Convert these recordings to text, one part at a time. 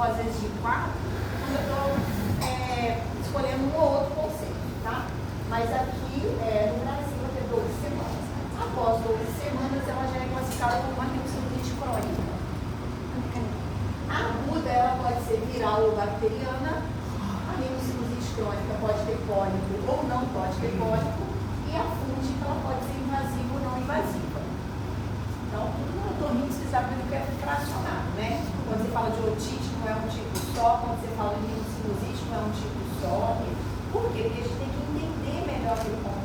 ou às vezes de 4, quando eu estou escolhendo um ou outro conceito, tá? Mas aqui no Brasil vai ter 12 semanas. Após 12 semanas, ela já é classificada como uma rinocentite crônica. A aguda, ela pode ser viral ou bacteriana. A rinocentite crônica pode ter cólico ou não pode ter cólico. E a fúngica, ela pode ser invasiva ou não invasiva. Então, tudo no otorrino, você sabe do que é fracionado, né? Quando você fala de otite, não é um tipo só. Quando você fala de rinocentite, não é um tipo só. Por quê? Porque a gente tem que entender melhor aquele ponto.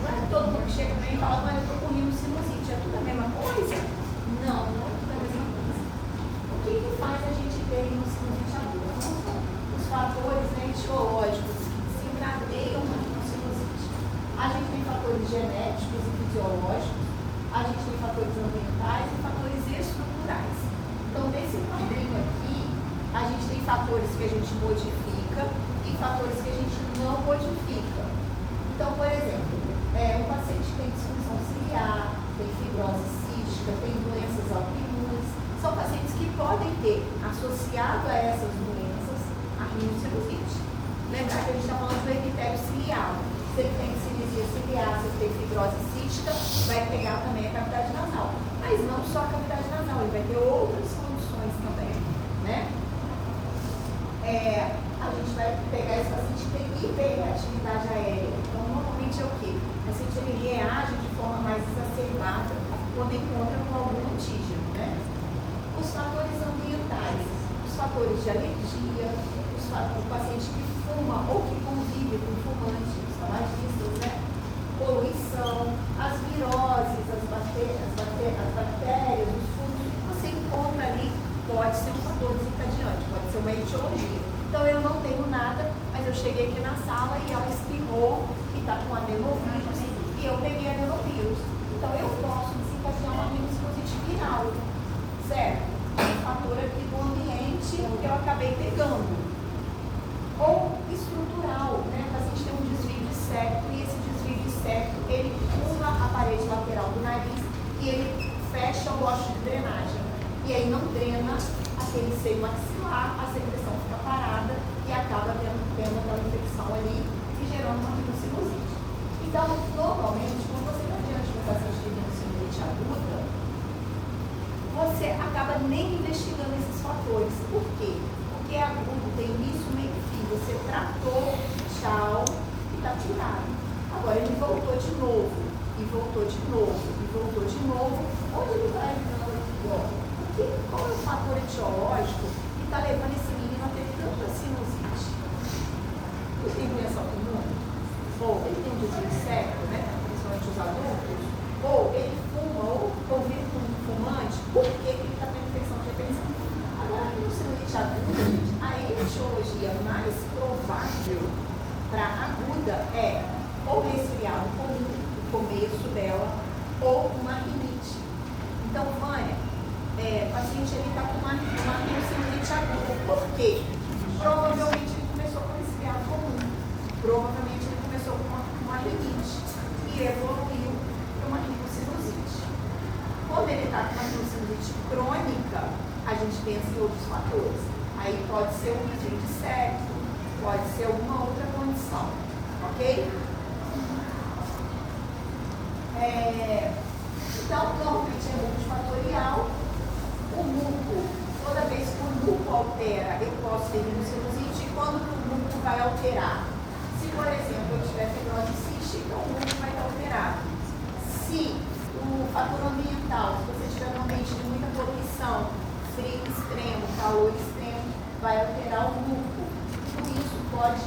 Não é todo mundo que chega para mim e fala, mas eu estou com rinocentite. É tudo a mesma coisa? Não, não é tudo a mesma coisa. O que faz a gente ter rinocentite aguda? São os fatores etiológicos que desencadeiam a rinocentite. A gente tem fatores genéticos e fisiológicos, a gente tem fatores ambientais e fatores estruturais. Então, nesse quadrinho aqui, a gente tem fatores que a gente modifica e fatores que a gente não modifica. Então, por exemplo, um paciente que tem disfunção ciliar, tem fibrose cística, tem doenças autoimunes, são pacientes que podem ter, associado a essas doenças, a rinocentite. Lembrar que a gente está falando do epitélio ciliar. Se ele tem cinesia ciliar, se ele tem fibrose cística, vai pegar também a cavidade nasal. Mas não só a cavidade nasal, ele vai ter outras condições também, né? A gente vai pegar esse paciente que tem hiperreatividade aérea. Então, normalmente é o quê? O paciente ele reage de forma mais exacerbada quando encontra com algum antígeno, né? Os fatores ambientais, os fatores de alergia, o paciente que fuma ou que convive com fumantes, os tabagistas, né? Poluição, as viroses, as bactérias, os fungos que você encontra ali, pode ser um fator desencadeante, pode ser uma etiologia. Então eu não tenho nada, mas eu cheguei aqui na sala e ela espirrou e está com adenovírus e eu peguei adenovírus. Então eu posso desencadear uma rinocentite viral, certo? Um fator aqui do ambiente que eu acabei pegando. Ou estrutural, né? O paciente tem um desvio de septo e esse desvio de septo, ele fuma a parede lateral do nariz e ele fecha o boche de drenagem. E aí não drena aquele seio maxilar, a secreção fica parada e acaba tendo aquela infecção ali e gerando uma rinocentite. Então, normalmente, quando você está diante de um paciente de rinocentite aguda, você acaba nem investigando esses fatores. Por quê? Porque agudo tem início, meio e fim. Você tratou, tchau, e está curado. Agora ele voltou de novo, e voltou de novo, e voltou de novo. Onde ele vai entrando aqui, ó? Qual é o fator etiológico que está levando esse menino a ter tanta sinusite? Ele tem doença autoimune? Ou ele tem desvio de septo, né? Principalmente os adultos? Ou ele fuma, ou convive com um fumante, por que ele está tendo infecção de repensão? Agora, no sinusite aguda, a etiologia mais provável para aguda é ou resfriado comum, o começo dela, ou uma rinite. Então, Vânia, o paciente está com uma rinocentite aguda. Por quê? Provavelmente ele começou com resfriado comum. Provavelmente ele começou com uma rinite e evoluiu para uma rinocentite. Quando ele está com uma rinocentite crônica, a gente pensa em outros fatores. Aí pode ser um desvio de septo, pode ser alguma outra condição, ok? Então, normalmente é multifatorial. O muco, toda vez que o muco altera, eu posso ter rinocentite. E quando o muco vai alterar? Se, por exemplo, eu tiver fibrose cística, o muco vai estar alterado. Se o fator ambiental, se você tiver um ambiente de muita poluição, frio extremo, calor extremo, vai alterar o muco. Tudo isso pode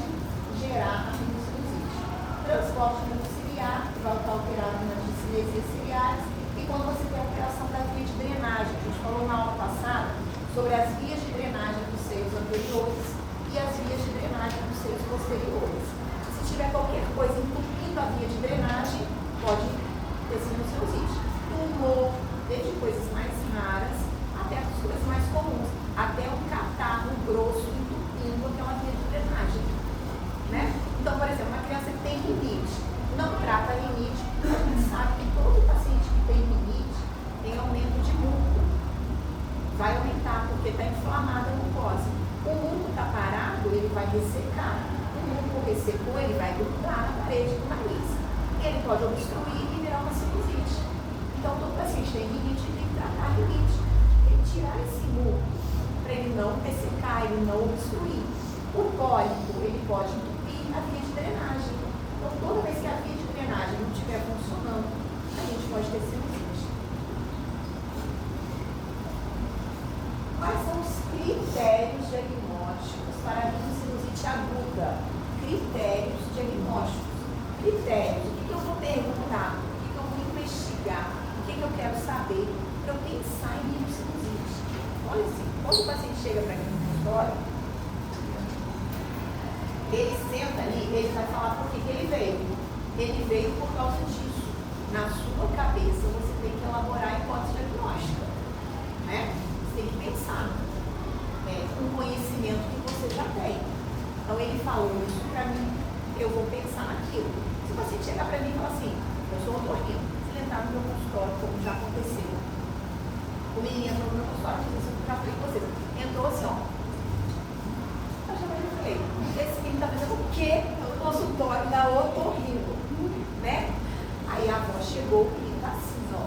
gerar a rinocentite. Transporte do ciliar, vai estar alterado nas cinesias ciliares. E quando você tem a alteração da via de drenagem, a gente falou na aula passada sobre as vias de drenagem dos seios anteriores e as vias de drenagem dos seios posteriores. Se tiver qualquer coisa entupindo a via de drenagem, pode ter sinusite. Tumor, desde coisas mais raras até as coisas mais comuns, até um catarro grosso entupindo aquela via de drenagem, né? Então, por exemplo, uma criança que tem rinite, não trata a rinite, a gente sabe que todo paciente que tem rinite tem aumento de muco. Vai aumentar, porque porque está inflamada a mucosa. O muco está parado, ele vai ressecar. O muco ressecou, ele vai grudar na parede do nariz. Ele pode obstruir e virar uma sinusite. Então, todo paciente tem rinite, tem que tratar a rinite. Tem que tirar esse muco para ele não ressecar, ele não obstruir. O pólipo, ele pode entupir a via de drenagem. Então, toda vez que a via de drenagem não estiver funcionando, a gente pode ter sinusite. Quais são os critérios diagnósticos para a sinusite aguda? Critérios diagnósticos. Critérios. O que eu vou perguntar? O que eu vou investigar? O que eu quero saber para eu pensar em sinusite? Olha assim, quando o paciente chega para mim no consultório, ele senta ali, ele vai falar por que ele veio. Ele veio por causa disso. Na sua cabeça, você tem que elaborar a hipótese diagnóstica. Né? Você tem que pensar com o conhecimento que você já tem. Então, ele falou isso para mim, eu vou pensar naquilo. Se o paciente chegar para mim e falar assim, eu sou otorrino, se ele entrar no meu consultório, como já aconteceu, o menino entrou no meu consultório, já falei com vocês, entrou assim, ó. Eu já falei, esse menino está pensando o quê? No consultório da otorrino, né? Aí a avó chegou e está assim, ó.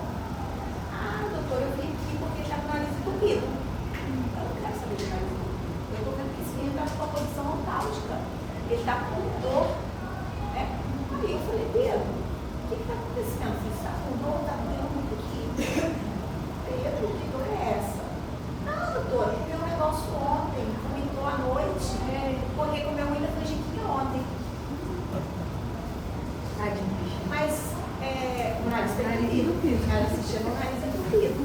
Ah, doutor, eu vim aqui porque ele está com o nariz entupido. Eu não quero saber de nariz entupido. Eu estou vendo que esse menino está com uma posição ontálgica. Ele está com dor. Né? Aí eu falei, Pedro, o que está acontecendo? Você está com dor? Está doendo muito aqui? Pedro, que dor é essa? Não, doutor, ele viu um negócio ontem, vomitou à noite, porque comeu muita canjiquinha ontem. Mas o nariz entupido. Ela se chama nariz entupido.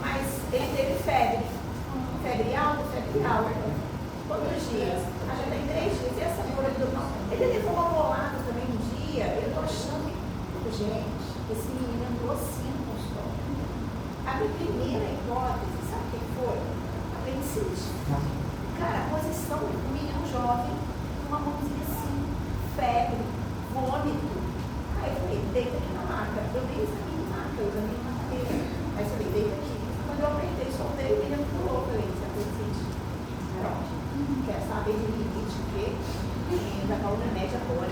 Mas ele teve febre. Febre alta, febre alta. Quantos dias? Já tem 3 dias. E essa dor do não? Ele levou uma bolada também um dia. Eu tô achando que, gente, esse menino entrou assim no consultório. A minha primeira hipótese, sabe o que foi? Apendicite. Cara, a posição do menino jovem, uma mãozinha assim, febre, vômito. Aí eu falei, deita aqui na maca. Eu nem examinei maca, eu examinei na cadeira. Aí eu falei, deita aqui. Quando eu apertei, soltei, o menino pulou. Eu falei, isso é apendicite. Pronto. Quer saber de limite o quê? Já está o remédio agora.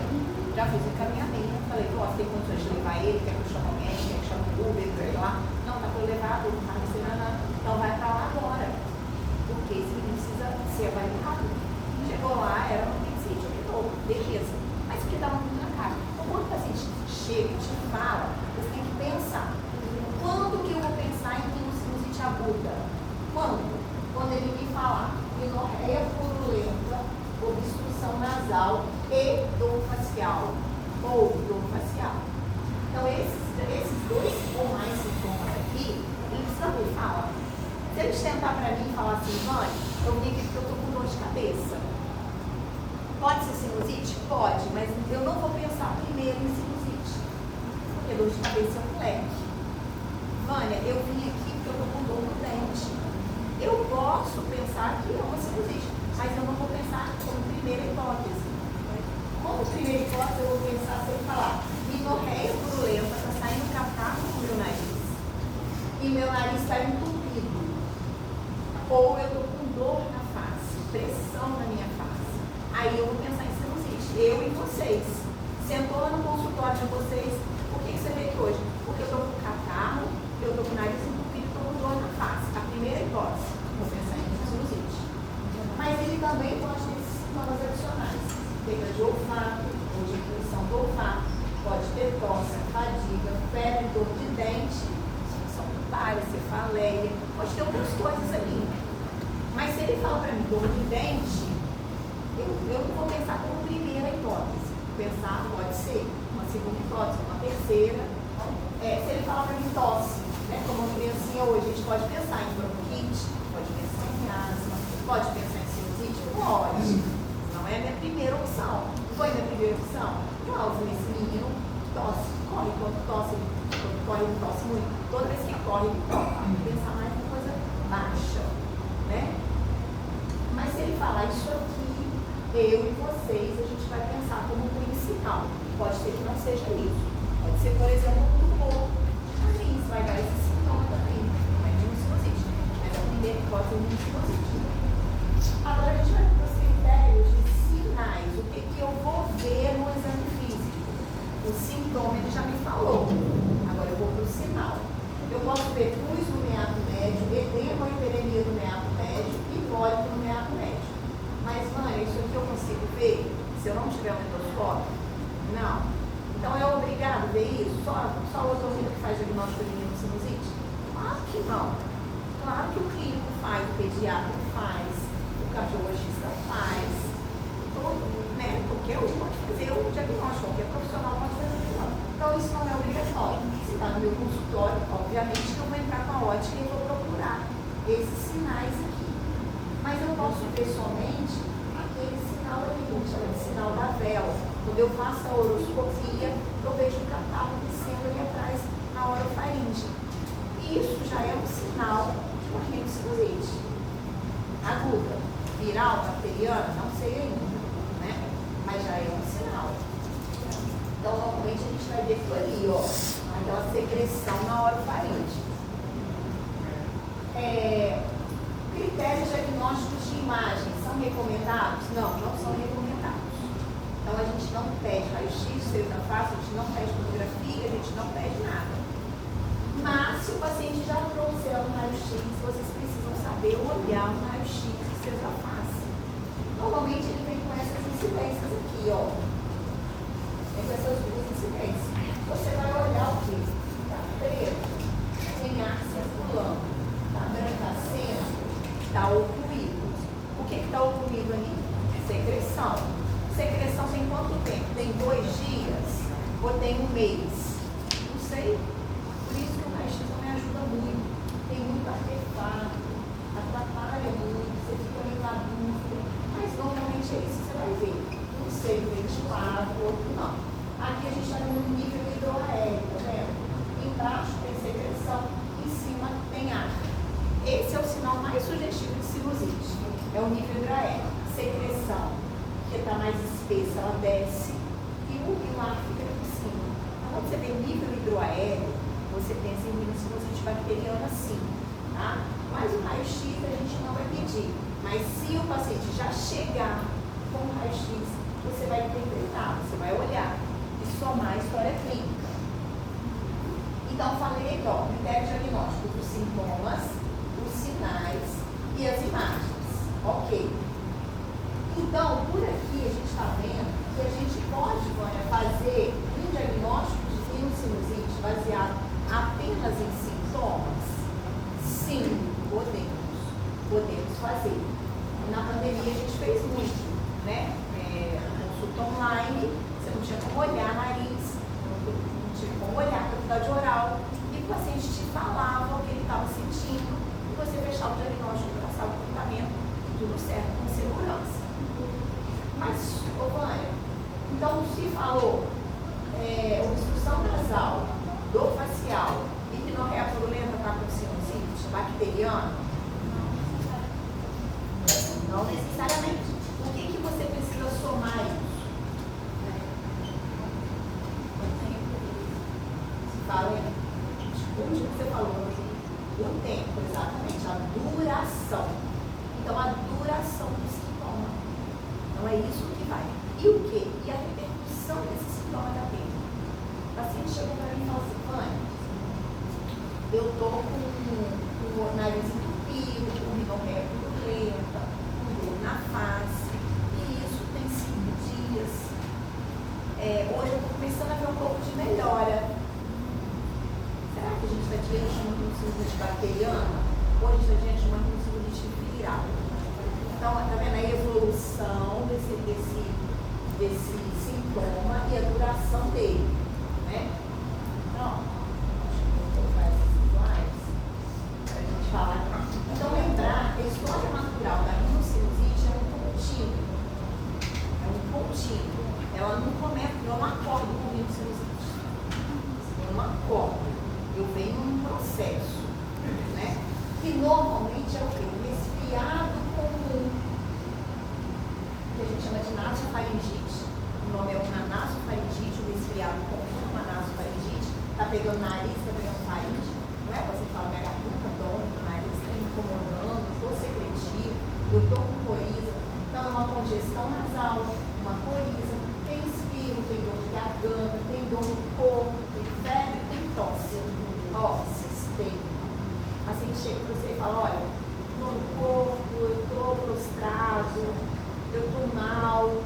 Já fiz o encaminhamento. Falei, ó, você tem condições de levar ele? Quer que eu chame o médico? Quer que eu chame o Uber? Sei lá. Não, tá para levar, não tá nada. Então vai para lá agora. Porque esse menino precisa ser avaliado. Chegou lá, era um apendicite. Eu falei, beleza. Mas porque estava muito na cara. Então, quando o paciente chega e te fala, você tem que pensar. Quando que eu vou pensar em sinusite aguda? Quando ele me falar menorreia purulenta, obstrução nasal e dor facial. Ou dor facial. Então, esses 2 ou mais sintomas aqui, eles também falam. Se eles tentar para mim e falar assim, mãe, eu vim aqui porque eu estou com dor de cabeça. Pode ser sinusite? Pode, mas eu não vou pensar primeiro em sinusite. Porque dor de cabeça é um leque. Vânia, eu vim aqui porque eu estou com dor no dente. Eu posso pensar que é uma sinusite, mas eu não vou pensar como primeira hipótese. Como primeira hipótese, eu vou pensar se eu falar menorreia purulenta, está saindo catarro no meu nariz. E meu nariz está entupido. Ou eu estou com dor na face, pressão na minha face. Aí eu vou pensar em sinusite. Eu e vocês. Sentou lá no consultório de vocês, por que você veio aqui hoje? Porque eu estou com catarro, eu estou com o nariz entupido, estou com dor na face. A primeira hipótese, vou pensar em sinusite. Mas ele também pode ter sintomas adicionais. Perda de olfato, ou de intuição do olfato, pode ter tosse, fadiga, febre, dor de dente, disfunção bucária, cefaleia, pode ter outras coisas ali. Mas se ele fala para mim dor de dente, eu não vou pensar como primeira hipótese. Pensar pode ser uma segunda hipótese, uma terceira. Se ele falar para mim tosse, né, como uma criancinha hoje, a gente pode pensar em bronquite, pode pensar em asma, pode pensar em sinusite, pode. Não é a minha primeira opção. Foi a minha primeira opção? Cláudio, esse menino tosse, corre, quando tosse, ele tosse muito. Toda vez que corre, ele tosse. Pensar mais em coisa baixa, né? Mas se ele falar isso aqui, eu e vocês, a gente vai pensar como principal. Pode ser que não seja isso. Pode ser, por exemplo, um tumor. Aí isso vai dar esse sintoma também. Não é nenhum sinusite. Mas a primeira pode ser muito positivo. Agora a gente vai para os critérios de sinais. O que eu vou ver no exame físico? O sintoma ele já me falou. Agora eu vou para o sinal. Eu posso ver pus no meato médio, edema ou hiperemia do meato médio e vómito no meato médio. Mas, mãe, isso aqui eu consigo ver se eu não tiver um endoscópio? Não. Então é obrigado a ver isso? Só o otorrino que faz diagnóstico de sinusite? Claro que não. Claro que o clínico faz, o pediatra faz, o cardiologista faz, tudo, né? Porque eu pode fazer o diagnóstico, qualquer profissional pode fazer o diagnóstico. Então isso não é obrigatório. Se está no meu consultório, obviamente que eu vou entrar com a ótica e vou procurar esses sinais aqui. Mas eu posso ver somente aquele sinal ali, que chama de sinal da vela. Quando eu faço a horoscopia, eu vejo o catarro descendo ali atrás na orofaringe. Isso já é um sinal de uma rinocinusite. Aguda, viral, bacteriana, não sei ainda, né? Mas já é um sinal. Então, normalmente a gente vai ver por ali, ó, aquela secreção na orofaringe. Critérios diagnósticos de imagem são recomendados? Não, não são recomendados. Então a gente não pede raio-x, segunda face, a gente não pede fotografia, a gente não pede nada. Mas se o paciente já trouxer um raio-x, vocês precisam saber olhar o raio-x de segunda face. Normalmente ele vem com essas incidências aqui, ó. Vem com essas duas incidências. Você vai olhar o quê? Tá preto, tem ar circulando, tá brancacendo, tá ocluído. O que está ocluído ali? Secreção. Secreção tem quanto tempo? Tem 2 dias? Ou tem 1 mês? Não sei. Por isso que o raio-x não me ajuda muito. Tem muito artefato, atrapalha muito, você fica meio na dúvida. Mas normalmente é isso que você vai ver. Um seio ventilado, o outro não. Aqui a gente está no nível hidroaéreo, tá vendo? Embaixo tem secreção, em cima tem ar. Esse é o sinal mais sugestivo de sinusite. É o nível hidroaéreo. Secreção, que está mais espessa, ela desce e o ar fica aqui em cima. Então, quando você vê nível hidroaéreo, você pensa em rinocinusite bacteriana sim, tá? Mas o raio-x a gente não vai pedir. Mas se o paciente já chegar com o raio-x, você vai interpretar, você vai olhar e somar a história clínica. Então, falei, ó, critério diagnóstico dos sintomas, os sinais e as imagens. Ok. Então, por aqui a gente está vendo que a gente pode, Vânia, fazer um diagnóstico de rinocinusite baseado apenas em sintomas? Sim, podemos fazer. Na pandemia a gente fez muito, né? Consulta online, você não tinha como olhar nariz, não tinha como olhar a cavidade oral, e o paciente te falava o que ele estava sentindo, e você fechava o diagnóstico, passava o tratamento, tudo certo, com segurança. Mas, Vânia, então se falou obstrução nasal, dor facial e pinorreia purulenta está com sinusite bacteriana? Não necessariamente. O que você precisa somar isso? Fala aí. Onde você falou? O tempo, exatamente. A duração. Então, a duração do sintoma. Então, é isso que vai. E o quê? E a repercussão desse sintoma da pele. O paciente chegou para mim e falou assim, Vânia, eu estou com o nariz entupido, com rinorreia purulenta, com dor na face, e isso tem 5 dias. Hoje eu estou começando a ver um pouco de melhora. Será que a gente está diante de uma rinocinusite bacteriana? Ou a gente está diante de uma rinocinusite viral? Então, está vendo a evolução desse sintoma e a duração dele, né? Então, acho que eu vou colocar esses slides para a gente falar. Então, lembrar que a história natural da rinocinusite é um contínuo. É um contínuo. Ela não começa, eu não acordo com rinocinusite. Eu não acordo. Eu venho num processo, né? Que normalmente é o quê? Um resfriado comum, que a gente chama de nasofaringite. O nome é uma nasofaringite, um resfriado comum, uma nasofaringite. Está pegando nariz, está pegando faringe. Não é? Você fala, minha garganta dói, o nariz está incomodando, eu estou com coriza, então é uma congestão nasal, uma coriza, tem espirro, tem dor de garganta, tem dor no corpo, tem febre, tem tosse. Ó, sistema. Assim chega para você e fala, olha, dor no corpo, eu estou prostrado, eu estou mal,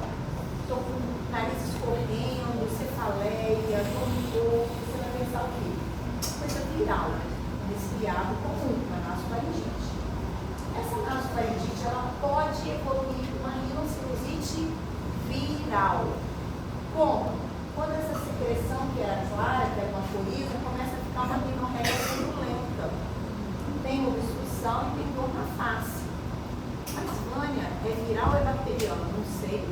estou com o nariz escorrendo, cefaleia, dor no corpo, você vai pensar o quê? Coisa viral, resfriado comum, uma nasofaringite. Essa nasofaringite, ela pode evoluir para uma rinocinusite viral. Como? Quando essa secreção que era clara, que era uma coriza, começa a ficar uma rinorreia turbulenta. Tem obstrução e tem dor na face. Mas, Vânia, é viral ou é bacteriana? Não sei.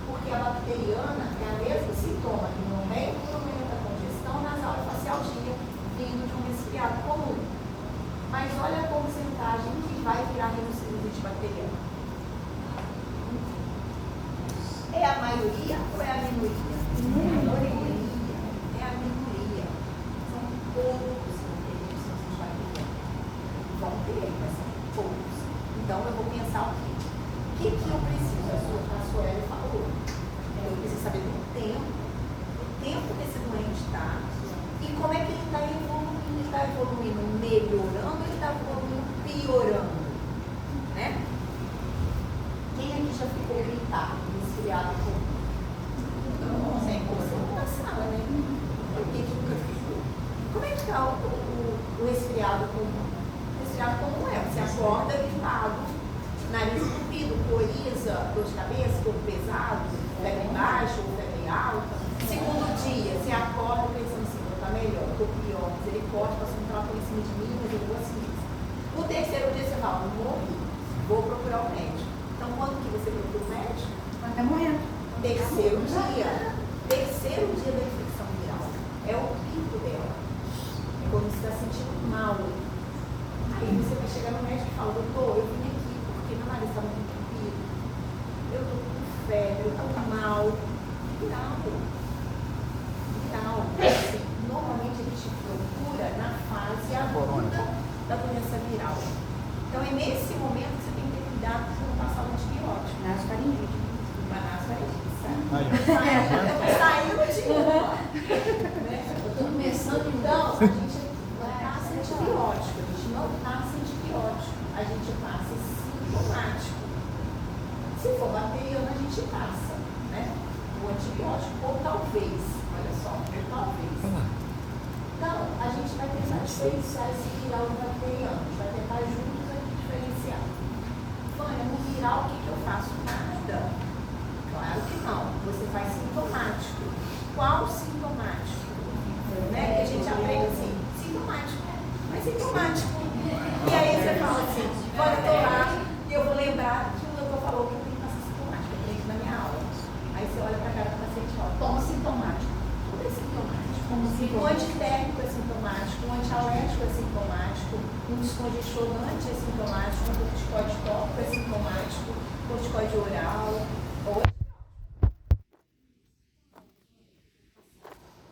Porque a bacteriana é o mesmo sintoma, rinorreia turbulenta, congestão nasal e facialgia, vindo de um resfriado comum. Mas olha a porcentagem que vai virar rinocinusite bacteriana. É a maioria ou é a minoria? É a minoria. São poucos rinocinusite bacteriana. Vão ter, mas são poucos. Então eu vou pensar o quê? O que eu preciso? A Sueli falou. Eu preciso saber do tempo que esse doente está e como é que ele está evoluindo. Ele está evoluindo melhorando ou ele está evoluindo piorando? Né? Quem aqui já ficou gritado, resfriado comum? Sem você na sala, né? Porque nunca ficou. Como é que está o resfriado comum? O resfriado comum é você acorda gritado, nariz entupido, coriza, dor de cabeça, corpo pesado, febre baixa ou febre alta. Segundo dia, você acorda pensando assim, está melhor, estou pior, misericórdia, passou um trapo em cima de mim, mas eu vou assim mesmo. No terceiro dia você fala, morri, vou procurar o médico. Então, quando que você procura o médico? Quando está morrendo. Terceiro dia da infecção viral. É o pico dela. É quando você está sentindo mal. Aí você vai chegar no médico e fala, doutor, eu vim aqui porque meu nariz está muito entupido, eu estou com febre, eu estou mal. Viral. Assim, normalmente a gente procura na fase aguda da doença viral. Então é nesse momento que você tem que ter cuidado para não passar o antibiótico. Nasofaringite. Uma nasofaringite. Saiu de uma. Eu estou começando, então, a gente passa antibiótico. A gente não passa antibiótico. A gente passa sintomático. Se for bacteriano, a gente passa, né? O antibiótico, ou talvez, olha só, talvez. Então, a gente vai tentar diferenciar esse viral do bacteriano. A gente vai tentar juntos aqui diferenciar. Vânia, no viral, o que eu faço? Nada. Claro que não. Você faz sintomático. Qual sintomático? Né? Que a gente aprende assim, sintomático. Mas sintomático. E aí você fala assim, Vânia, eu tô lá e eu vou lembrar que o doutor falou que eu tenho que passar sintomático. Eu tenho que na minha aula. Aí você olha para a cara do paciente e fala, toma sintomático. Tudo é sintomático. Um antitérmico é sintomático, um antialérgico é sintomático, um descongestionante é sintomático, um corticoide tópico é sintomático, corticoide oral.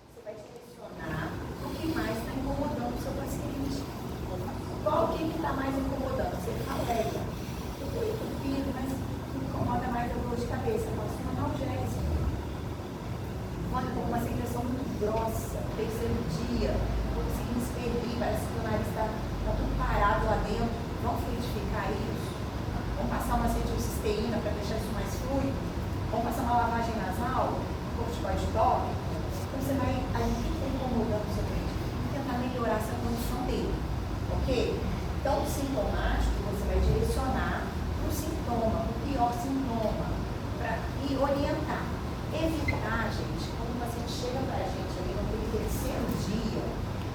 Você vai direcionar o que mais está incomodando o seu paciente. Qual que está mais incomodando? Você alega. Eu estou entupido, mas me incomoda mais a dor de cabeça. Eu faço uma analgésica. Olha, estou com uma secreção muito grossa, terceiro dia, estou conseguindo expelir, parece que o nariz está tudo parado lá dentro. Vamos fluidificar isso? Vamos passar uma acetilcisteína para deixar isso mais fluido? Vamos passar uma lavagem nasal, um corticoide tópico? Então você vai, aí o que está incomodando o seu cliente? Tentar melhorar essa condição dele, ok? Então o sintomático você vai direcionar para o sintoma, o pior sintoma, para ir orientar. Evitar, gente, quando o paciente chega para a gente ali no terceiro dia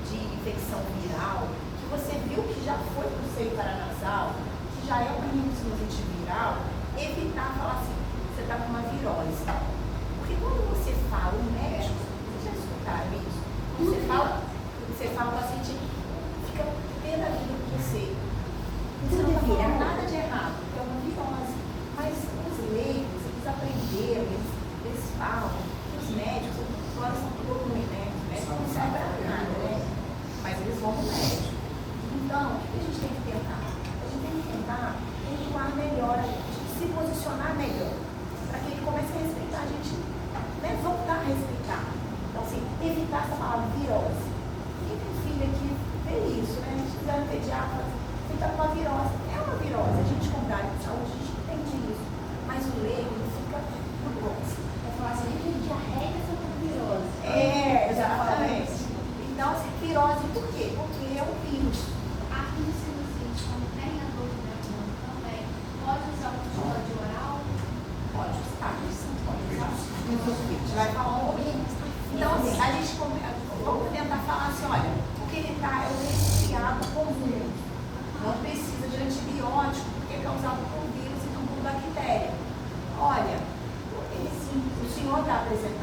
de infecção viral, que você viu que já foi para o seio paranasal, que já é uma rinocinusite viral, evitar falar assim, você está com uma virose. Porque quando você fala, o médico, vocês já escutaram isso? Você fala, o paciente fica pé da vida com você. Você não está falando nada de errado, porque é uma virose. Mas os leigos, eles aprenderam, eles falam que os médicos agora são tudo ruim, né? Os médicos não servem para nada, né? Mas eles vão no médico. Então, o que a gente tem que tentar? A gente tem que tentar pontuar melhor.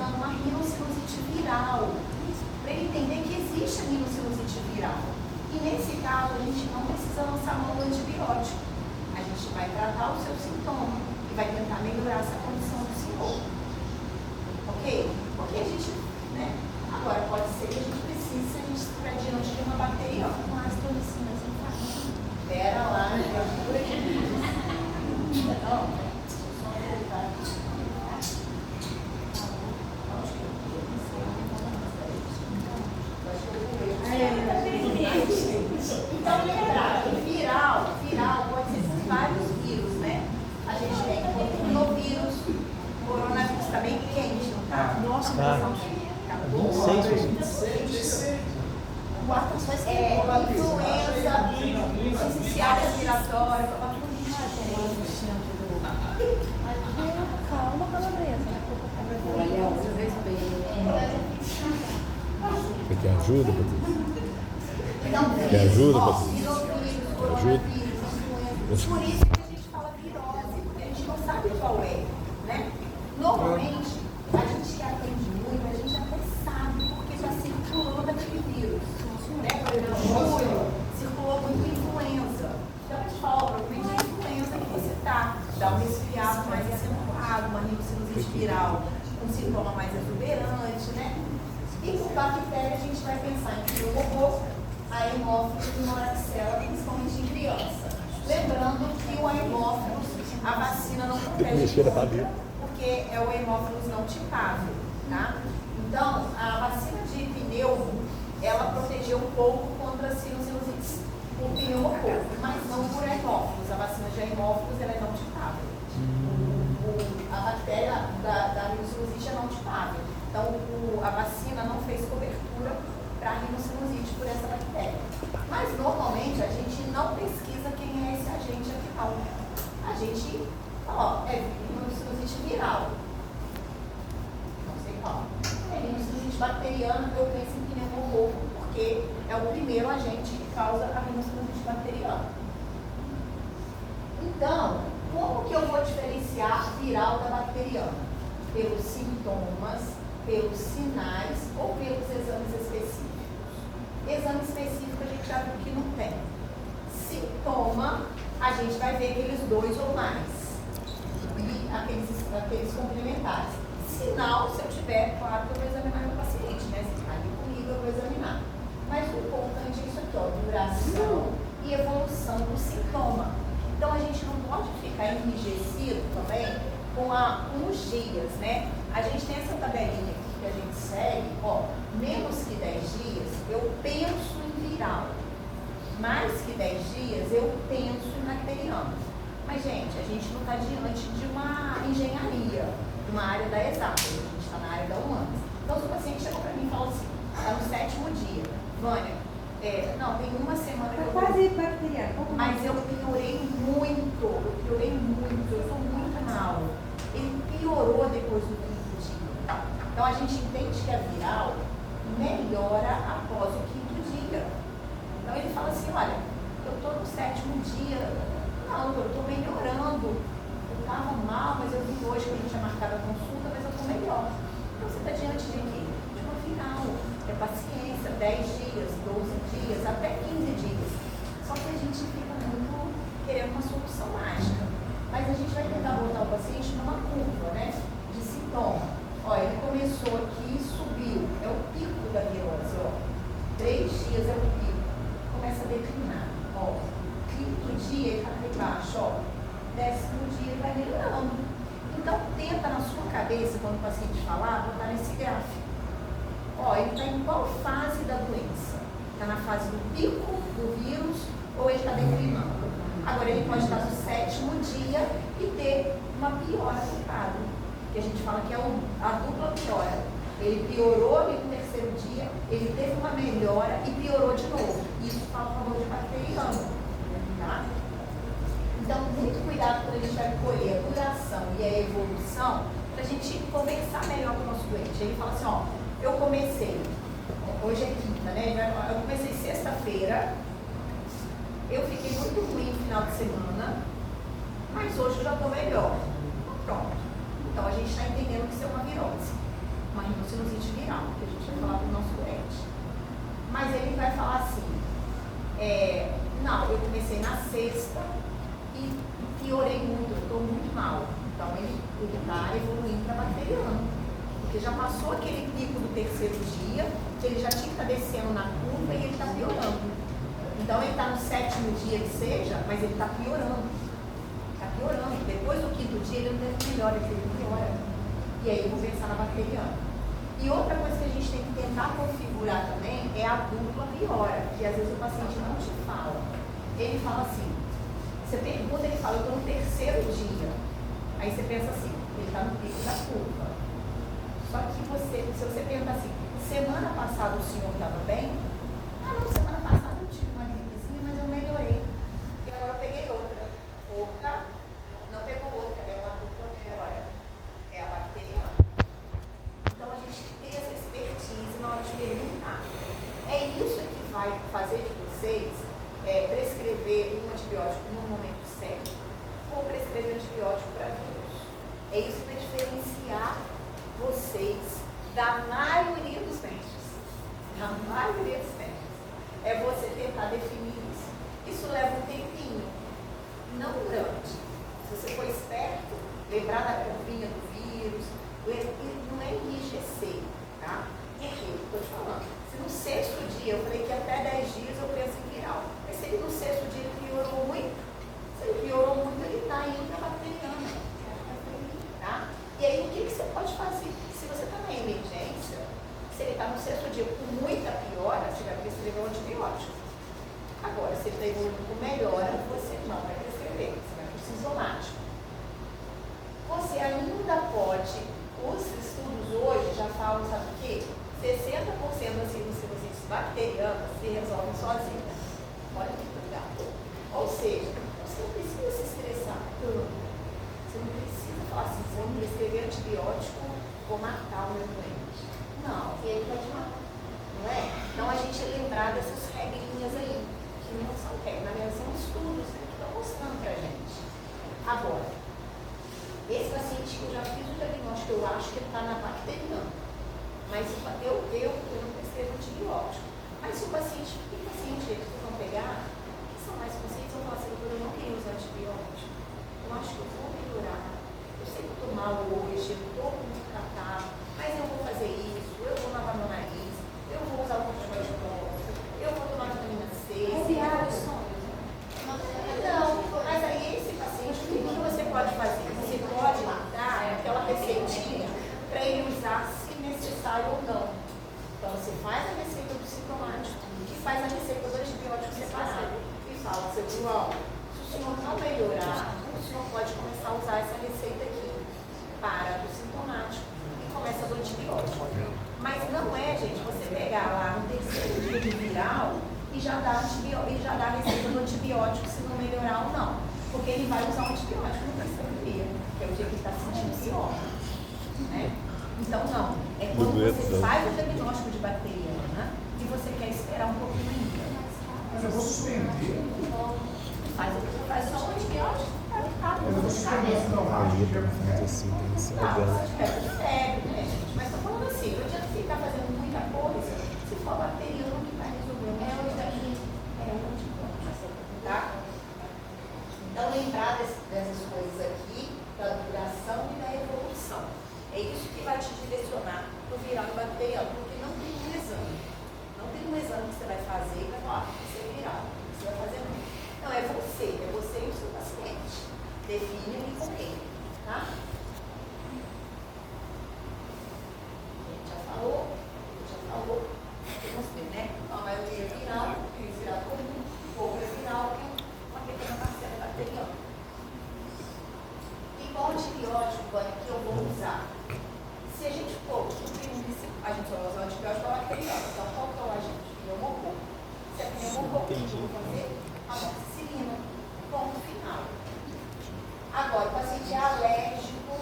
marcando uma rinocinusite viral, para ele entender que existe a rinocinusite viral. E nesse caso, a gente não precisa lançar mão do antibiótico. A gente vai tratar o seu sintoma e vai tentar melhorar essa condição do senhor. Ok? Porque a gente, né? Agora, pode ser que a gente precise, se a gente estiver diante de uma bacteriana. Mas estou ensinando assim, tá? Pera lá, Então, lembrar que viral pode ser vários vírus, né? A gente tem coronavírus, coronavírus também quente, não tá? Nossa, influenza, iniciária respiratória, calma, calabresa. Você quer ajuda, Patrícia? Quer ajuda, Patrícia? Ajuda? Por isso que a gente fala virose, porque a gente não sabe qual é, né? Normalmente, a gente atende muito, a gente até sabe porque já circulou daquele vírus, né? Por exemplo, em julho, circulou muito influenza. Então, a gente fala, provavelmente é a influenza que você está, dá um resfriado mais acentuado, uma rinocinusite viral, um sintoma mais exuberante, né? E por bactéria, a gente vai pensar em pneumococo, a hemófilos e moraxella, principalmente em criança. Lembrando que o hemófilos, a vacina não protege contra, porque é o hemófilos não tipável, tá? Então, a vacina de pneumo, ela protegeu um pouco contra a sinusites por pneumococo, mas não por hemófilos. A vacina de hemófilos, ela é não tipável. A bactéria da rinocinusite é não tipável. Então, a vacina não fez cobertura para a rinocinusite por essa bactéria. Mas, normalmente, a gente não pesquisa quem é esse agente aqui, não. A gente, é rinocinusite viral. Não sei qual. É rinocinusite bacteriana, eu penso em pneumococo, porque é o primeiro agente que causa a rinocinusite bacteriana. Então, como que eu vou diferenciar viral da bacteriana? Pelos sintomas, pelos sinais ou pelos exames específicos? Exame específico a gente já viu que não tem. Sintoma, a gente vai ver aqueles 2 ou mais. E aqueles complementares. Sinal, se eu tiver, claro que eu vou examinar meu paciente, né? Se está ali comigo, eu vou examinar. Mas o importante é isso aqui, ó, duração e evolução do sintoma. Então, a gente não pode ficar enrijecido também com os dias, né? A gente tem essa tabelinha aqui que a gente segue, ó, menos que 10 dias, eu penso em viral. Mais que 10 dias, eu penso em bacteriano. Mas, gente, a gente não está diante de uma engenharia, de uma área da exata, a gente está na área da humanas. Então, se o paciente chega para mim e fala assim, está no 7º dia, Vânia, não, tem uma semana que eu quase bacteriano. Mas eu piorei muito, eu sou muito mal. Ele piorou depois do 5º dia. Então a gente entende que a viral melhora após o 5º dia. Então ele fala assim, olha, eu estou no 7º dia, não, eu estou melhorando. Eu estava mal, mas eu vim hoje que a gente tinha marcado a consulta, mas eu estou melhor. Então você está diante de quê? De uma viral. É paciência, 10 dias, 12 dias, até 15 dias. Só que a gente fica muito querendo uma solução mágica. Mas a gente vai tentar botar o paciente numa curva, né? De sintoma. Ó, ele começou aqui e subiu. É o pico da virose, ó. 3 dias é o pico. Começa a declinar. Ó, 5º dia ele está lá embaixo, ó. 10º dia ele vai melhorando. Então, tenta na sua cabeça, quando o paciente falar, botar nesse gráfico. Ó, ele está em qual fase da doença? Está na fase do pico do vírus ou ele está declinando? Agora, ele pode estar no 7º dia e ter uma piora do quadro, que a gente fala que é a dupla piora. Ele piorou ali no 3º dia, ele teve uma melhora e piorou de novo. Isso fala a favor de bacteriano, tá? Então, muito cuidado quando a gente vai colher a duração e a evolução, para a gente conversar melhor com o nosso doente. Ele fala assim, ó, eu comecei, hoje é quinta, né? Eu comecei sexta-feira, eu fiquei muito ruim no final de semana, mas hoje eu já estou melhor. Pronto. Então a gente está entendendo que isso é uma virose. uma rinocinusite viral, que a gente vai falar para o nosso doente. Mas ele vai falar assim, não, eu comecei na sexta e piorei muito, eu estou muito mal. Então ele está evoluindo para bacteriano, porque já passou aquele pico do terceiro dia, que ele já tinha que estar descendo na curva e ele está piorando. Então ele está no sétimo dia que seja, mas ele está piorando. Está piorando. Depois do quinto dia ele não melhora, ele piora. E aí eu vou pensar na bacteriana. E outra coisa que a gente tem que tentar configurar também é a dupla piora, que às vezes o paciente não te fala. Ele fala assim, você pergunta, ele fala, eu estou no terceiro dia. Aí você pensa assim, ele está no pico da curva. Só que se você perguntar assim, semana passada o senhor estava bem? Ah, não, semana passada eu tive uma gripezinha, mas eu melhorei. E agora eu peguei outra. Outra, não pegou outra, é uma dupla piora. É a bacteriana. Então a gente tem essa expertise na hora de perguntar. É isso que vai fazer de vocês prescrever um antibiótico no momento certo ou prescrever antibiótico para vírus. É isso que vai diferenciar vocês da maioria dos médicos. Da maioria dos médicos. É você tentar definir isso. Isso leva um tempinho, não durante. Se você for esperto, lembrar da curvinha do vírus, não é enrijecer, tá? Errei, estou te falando. Se no sexto dia, eu falei que até 10 dias eu penso em viral. Mas se ele no sexto dia ele piorou muito, se ele piorou muito, ele está indo para a bacteriana. Tá? E aí o que você pode fazer? Se você está na emergência, se ele está no sexto dia com muita piora, você vai prescrever um antibiótico. Agora, se ele está evoluindo com melhora, você não vai prescrever, você vai para o sintomático. Você ainda pode, os estudos hoje já falam, sabe o quê? 60% das circunstâncias bacterianas se resolvem sozinhas. Olha que legal. Ou seja, você não precisa se estressar tanto. Você não precisa falar assim, vou me prescrever antibiótico, vou matar o meu doente. Não, e ele vai te matar. Não é? Então a gente lembrar dessas regrinhas aí, que não são regras, na verdade são estudos que estão mostrando pra gente. Agora, esse paciente que eu já fiz o diagnóstico, eu acho que ele está na bacteriana. Mas eu não prescrevo antibiótico. Mas se o paciente, que paciente eles vão pegar, que são mais conscientes, vão falar assim, eu não queria usar antibiótico. Eu acho que eu vou melhorar. Eu sei que eu estou mal hoje, eu estou muito catarro, mas eu vou fazer isso, eu vou lavar meu nariz, eu vou usar o antibiótico, eu vou tomar vitamina C. Não, mas aí esse paciente, o que você pode fazer? Você pode dar aquela receitinha para ele usar se necessário ou não. Então você faz a receita do sintomático e faz a receita do antibiótico separado. E fala, seu João, se o senhor não melhorar, o senhor pode começar a usar essa receita aqui para do sintomático e começa do antibiótico. Mas não é, gente, você pegar lá no terceiro dia de viral e já dá a receita do antibiótico se não melhorar ou não. Porque ele vai usar o antibiótico no terceiro dia, que é o dia que ele está se sentindo pior. Né? Então, não. É quando você faz o diagnóstico de bacteriana e você quer esperar um pouquinho ainda. Mas eu vou suspender. Faz só o antibiótico. Eu vou suspender esse Mas assim, tem que ser dela. Mas estou falando assim, não adianta ficar fazendo muita coisa se for bacteriano que vai resolver. É o antibiótico. Tá? Então, lembrar dessas coisas aqui, da duração e da evolução. É isso que vai te direcionar para o viral e bacteriano, porque não tem um exame. Não tem um exame que você vai fazer e vai falar, você é viral. Você vai fazer não. Não, é você e o seu paciente. Define com ele, tá? Já falou. Eu mostrei, né? Então, a maioria é viral, tem viral comum, pouco é viral e uma pequena parcela é bacteriana. E qual antibiótico que eu vou usar? Se a gente for, a gente só vai usar o antibiótico para bacteriana. Então, qual que é o agente? Pneumococco. Se é pneumococco, o que eu vou fazer? Amoxicilina. Ponto final. Agora, o paciente é alérgico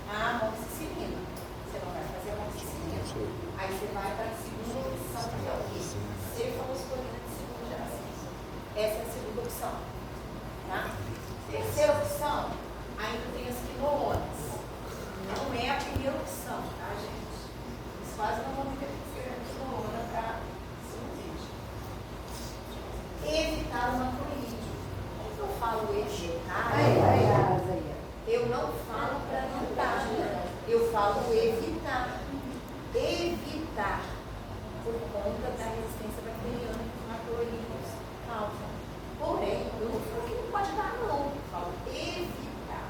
à amoxicilina. Você não vai fazer amoxicilina. Aí você vai para a segunda opção, que é o quê? Cefalosporina de segunda geração. Essa é a segunda opção. Tá? Terceira opção, ainda tem as quinolonas. Não é a primeira opção, tá, gente? Eu não falo para não dar, eu falo evitar. Evitar, por conta da resistência bacteriana que os macroorganismos causam. Porém, eu não falo que não pode dar, não. Eu falo evitar.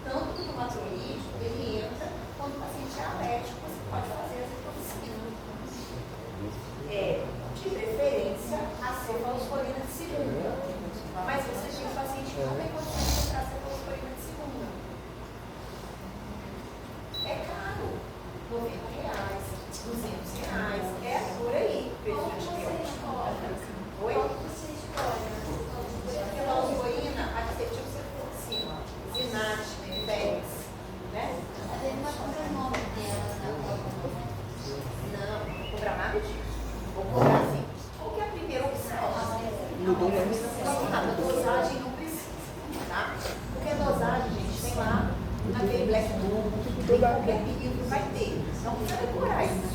Tanto que no macroorganismo, ele entra quando o paciente é alérgico, você pode fazer a cefalexina. De preferência, a cefalosporina de segunda. Mas você tem um paciente que não tem condição de comprar cefalosporina de segunda. É caro. R$90, R$200, por aí, preço de antibiótico. Oi? Cefalosporina, a que você tinha que ser por cima. Zinate, Medex, né? Não, não vou cobrar nada disso. Vou cobrar assim. Qual que é a primeira opção? A dosagem não precisa, tá? Porque a dosagem, gente, tem lá naquele Black Book, tem qualquer livro vai ter. Não precisa decorar isso.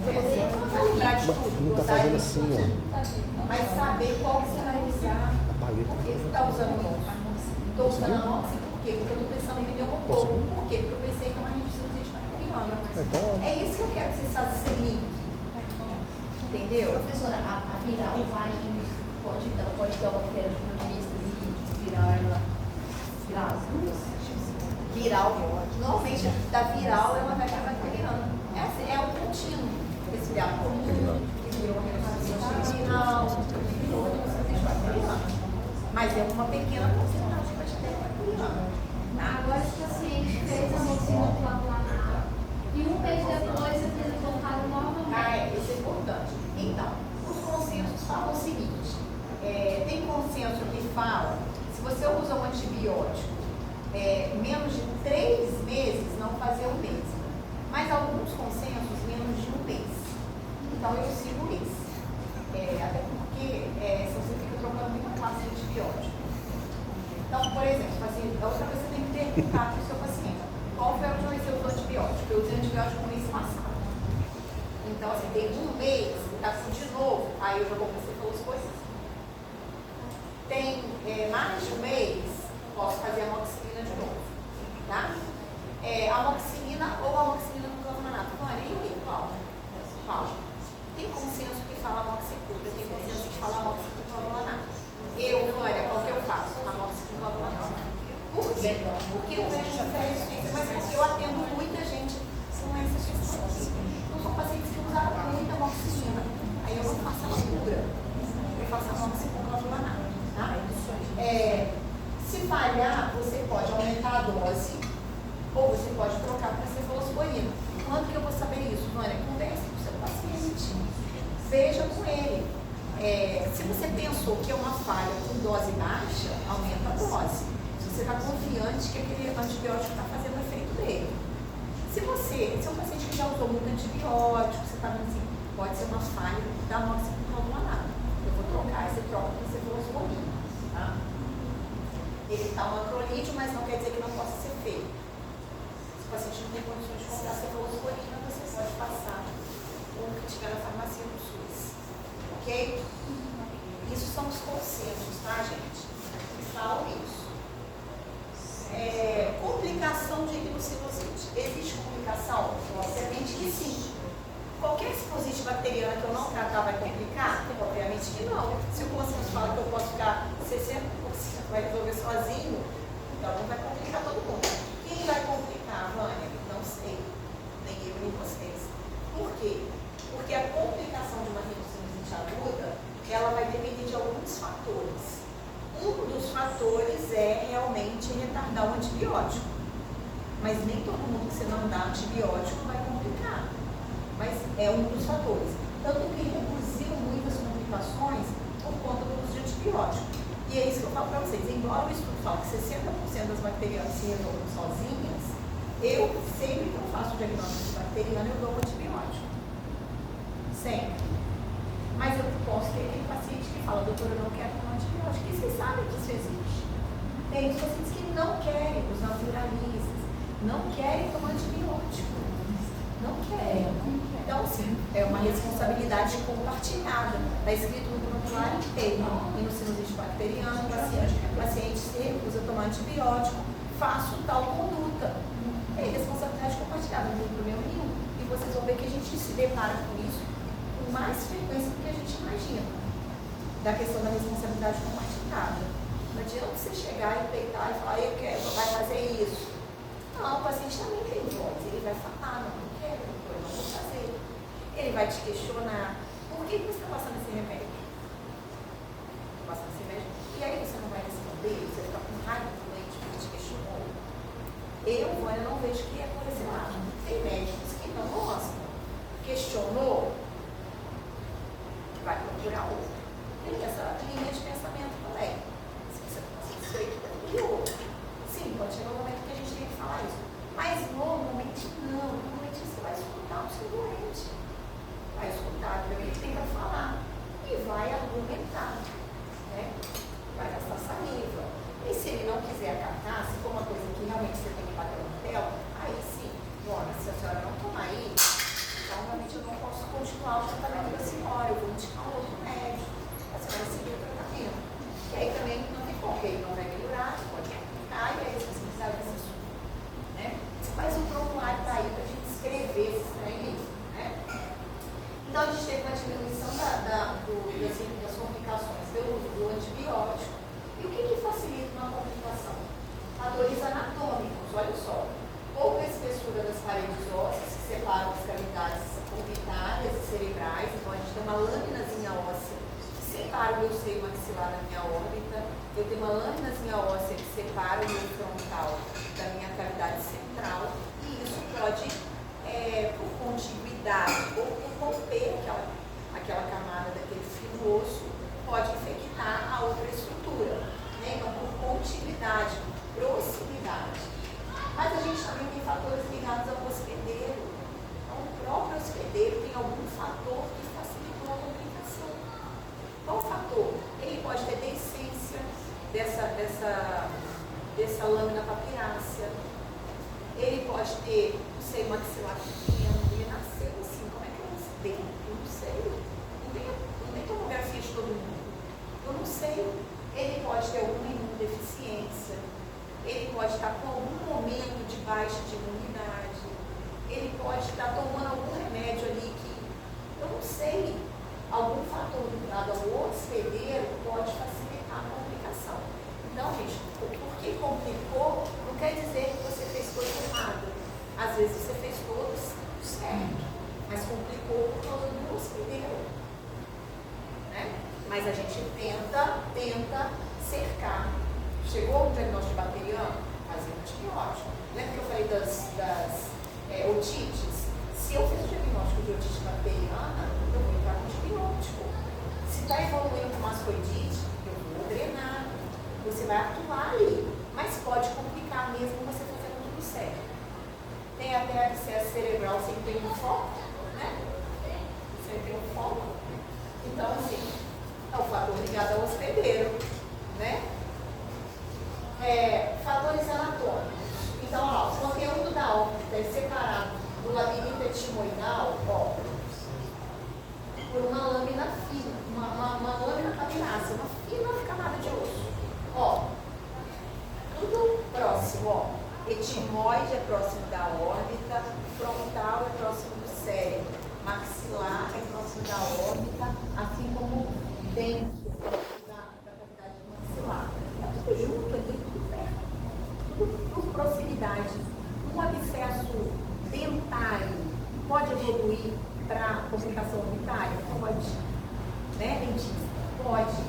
Você não vai lembrar de tudo, dosagem assim, mas saber qual que você vai usar. Por que você está usando o Moxi? Estou usando a Moxi por quê? Porque eu estou pensando em vender um pouco. Por quê? Porque eu pensei que é uma redução de bacteriana. É isso que eu quero que vocês façam esse link. Entendeu? Professora, a viral vai, ela pode ter uma bactéria de protagonista e virar ela. Viral. Normalmente, da viral é uma bactéria bacteriana. Esse é o contínuo. Esse viral comum, que virou uma resistência viral, que virou uma resistência bacteriana. Mas é uma pequena porcentagem de bactéria bacteriana. Agora, esse paciente fez a moxina coagulanada e um mês depois eles voltaram novamente. Isso é importante. Então, os consensos falam o seguinte: tem consenso que fala, se você usa um antibiótico menos de 3 meses, não fazer um mês. Mas alguns consensos, menos de um mês. Então, eu sigo esse. Até porque, se você fica trocando muita classe de antibiótico. Então, por exemplo, a outra coisa você tem que perguntar para o seu paciente: qual foi a última vez que você usou antibiótico? Eu usei antibiótico no mês passado. Então, assim, tem um mês, está de novo, aí eu já vou você falou as coisas. Tem mais de um mês, posso fazer a amoxicilina de novo, tá? Amoxicilina ou amoxicilina no clavulanato. Qual? Tem consenso que fala amoxicilina, tem consenso que fala amoxicilina no clavulanato. Olha, qual que eu faço? Amoxicilina no clavulanato. Por quê? Porque eu vejo essa resistência, mas porque eu atendo muita gente com essas questões. Então, são pacientes que usaram muita amoxicilina. Aí eu não faço a cura. Eu faço a amoxicilina no clavulanato, tá? Se falhar, você pode aumentar a dose ou você pode trocar para cefalosporina. Quando que eu vou saber isso, Vânia? Converse com o seu paciente. Veja com ele. Se você pensou que é uma falha com dose baixa, aumenta a dose. Se você está confiante que aquele antibiótico está fazendo o efeito dele. Se é um paciente que já usou muito antibiótico, você está vendo assim, pode ser uma falha da amoxicilina. Eu vou trocar, você troca para cefalosporina, tá? Ele está um macrolídeo, mas não quer dizer que não possa ser feito. Se o paciente não tem condições de comprar cefalosporina, você pode passar o que tiver na farmácia do SUS. Ok? Isso são os consensos, tá, gente? Que falam isso. Complicação de rinocilosite. Existe complicação? Obviamente que sim. Qualquer exposite bacteriana que eu não tratar vai complicar? Obviamente que não. Se o consenso fala que eu posso ficar 60%, vai resolver sozinho, então não vai complicar todo mundo. Quem vai complicar, Vânia? Não sei. Nem eu, nem vocês. Por quê? Porque a complicação de uma rinocilosite aguda, ela vai depender de alguns fatores. Um dos fatores é realmente retardar o antibiótico. Mas nem todo mundo que você não dá antibiótico vai complicar. Mas é um dos fatores. Tanto que reduziu muitas complicações por conta do uso de antibiótico. E é isso que eu falo para vocês. Embora o estudo fale que 60% das bacterianas se resolvam sozinhas, eu sempre que eu faço o diagnóstico de bacteriana, eu dou um antibiótico. Sempre. Mas eu posso ter aquele paciente que fala, doutora, eu não quero tomar antibiótico. E vocês sabem que isso existe. Tem os pacientes que não querem, os naturalistas, não querem tomar antibiótico. Não querem. Então, sim, é uma responsabilidade compartilhada. Está escrito no prontuário inteiro. E no sinusite bacteriano, o paciente se recusa a tomar antibiótico, faço tal conduta. É responsabilidade compartilhada, não tem problema nenhum. E vocês vão ver que a gente se depara com isso com mais frequência do que a gente imagina. Da questão da responsabilidade compartilhada. Não adianta você chegar e peitar e falar, eu quero, vai fazer isso. Não, o paciente também tem voz. Ele vai falar, não quero, eu não vou fazer. Ele vai te questionar, por que você está passando esse remédio? Estou passando esse remédio. E aí você não vai responder, você fica com raiva do doente porque te questionou. Eu, Vânia, não vejo que é por esse lado. Tem médicos que não gostam. Questionou, vai procurar outro. Tem essa linha de pensamento também. Se você isso aí criou. Sim, pode chegar um momento que a gente tem que falar isso. Mas normalmente não. Normalmente você vai escutar o seu doente. Vai escutar também o que tem para falar. E vai argumentar. Né? Vai gastar saliva. E se ele não quiser acatar, se for uma coisa que realmente você tem que bater no papel, aí sim, olha, se a senhora não tomar isso, então realmente eu não posso continuar o tratamento da senhora, eu vou indicar um outro médico, a senhora seguir o tratamento. Que aí também não tem como, porque ele não vai melhorar, pode complicar, e aí você precisa desse assunto. Né? Mas o prontuário está aí para a gente escrever esses treinos. Né? Então a gente teve uma diminuição das complicações pelo uso do antibiótico. E o que facilita uma complicação? Fatores anatômicos, olha só. Pouca espessura das paredes ósseas, que separam as cavidades orbitárias e cerebrais. Então, a gente tem uma lâminazinha óssea que separa o meu seio maxilar da minha órbita. Eu tenho uma lâminazinha óssea que separa o meu frontal da minha cavidade central. E isso pode, por contiguidade ou por romper aquela camada daquele fino osso, pode infectar a outra estrutura. Então, por contiguidade, proximidade. Mas a gente também tem fatores ligados ao hospedeiro. Então, o próprio hospedeiro tem algum fator que facilitou a complicação. Qual fator? Ele pode ter deiscência dessa lâmina papirácea. Ele pode ter um seio maxilar pequeno. Ele nasceu assim. Como é que eu nasci? Eu não sei. Não tem tomografia de todo mundo. Eu não sei. Ele pode ter alguma imunodeficiência, ele pode estar com algum momento de baixa de imunidade, ele pode estar tomando algum remédio ali que, eu não sei, algum fator ligado ao hospedeiro pode facilitar a complicação. Então, gente, porque complicou, não quer dizer que você fez coisa errada. Às vezes você fez tudo certo, mas complicou por causa do hospedeiro. Né? Mas a gente tenta cercar. Chegou o diagnóstico bacteriano, fazer um antibiótico. Lembra que eu falei das otites? Se eu fiz o diagnóstico de otite bacteriana, eu vou entrar com antibiótico. Se está evoluindo com mascoidite, eu vou drenar. Você vai atuar ali. Mas pode complicar mesmo você fazendo tudo certo. Tem até abscesso cerebral sem ter um foco, né? Sem ter um foco. Então, assim, é o fator ligado ao hospedeiro, né? Fatores anatômicos. Então, ó, o conteúdo da órbita é separado do labirinto etimoidal, ó, por uma lâmina fina, uma lâmina papirácea, uma fina camada de osso. Ó, tudo próximo, ó. Etimoide é próximo da órbita, frontal é próximo do cérebro, maxilar é próximo da órbita, assim como dentro da cavidade maxilar. É tudo junto ali, tudo perto, tudo por proximidade. Um abscesso dentário pode evoluir para complicação orbitária? Pode. Né, dentista? Pode.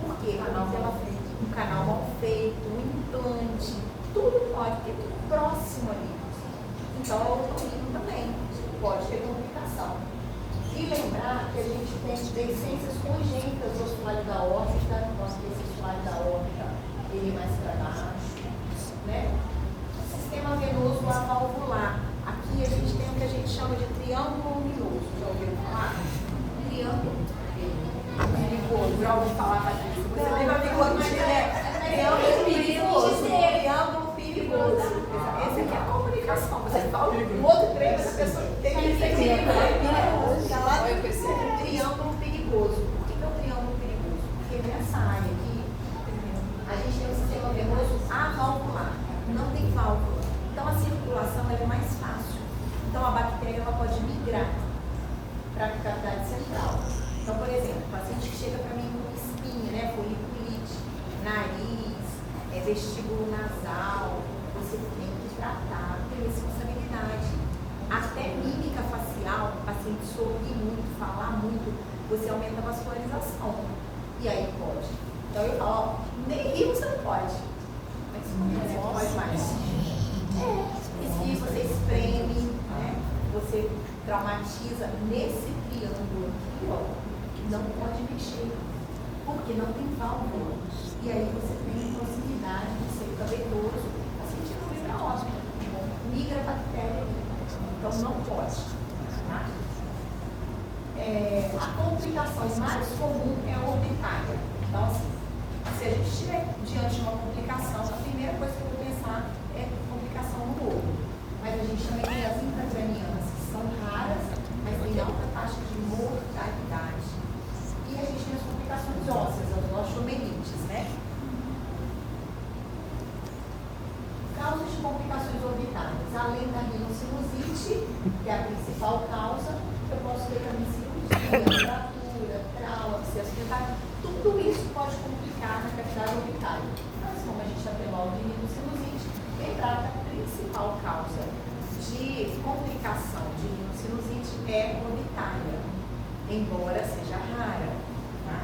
Por quê? Canal pela frente, um canal mal feito, um implante, tudo pode, porque é tudo próximo ali. Então, o otorrino também pode ter complicação. E lembrar que a gente tem deficiências congênitas do assoalho da órbita, nosso assoalho da órbita, ele mais para baixo, né? Sistema venoso avalvular. Aqui a gente tem o que a gente chama de triângulo luminoso. Já ouviram falar? Triângulo perigoso. Já ouviu falar disso? Você teve a bigote, né? Triângulo perigoso. Triângulo perigoso. Esse aqui é a comunicação. Você fala um outro treino, essa pessoa tem que entender. nasal, você tem que tratar, ter responsabilidade. Até mímica facial, o paciente sorrir muito, falar muito, você aumenta a vascularização. E aí pode. Então eu falo, ó, nem rir você não pode. Mas você não pode mais. E se você espreme, né? Você traumatiza nesse triângulo aqui, ó, não pode mexer. Porque não tem válvula. E aí você tem possibilidade de ser cabeçoso, o paciente não vem para óbito. Migra a bactéria. Então não pode. Tá? A complicação mais comum é a orbitária. Então, assim, se a gente estiver diante de uma complicação, a primeira coisa que eu vou pensar é complicação no olho. Mas a gente também tem as intracranianas, que são raras, mas tem alta taxa de mortalidade. E a gente tem as complicações ósseas, as osteomelites, né? Causas de complicações orbitárias. Além da rinocinusite, que é a principal causa, eu posso ter também cirurgia, fratura, trauma, abscesso dentário. Tudo isso pode complicar na cavidade orbitária. Mas como a gente já tem logo de rinocinusite, lembrar que a principal causa de complicação de rinocinusite é orbitária, embora seja rara. Tá?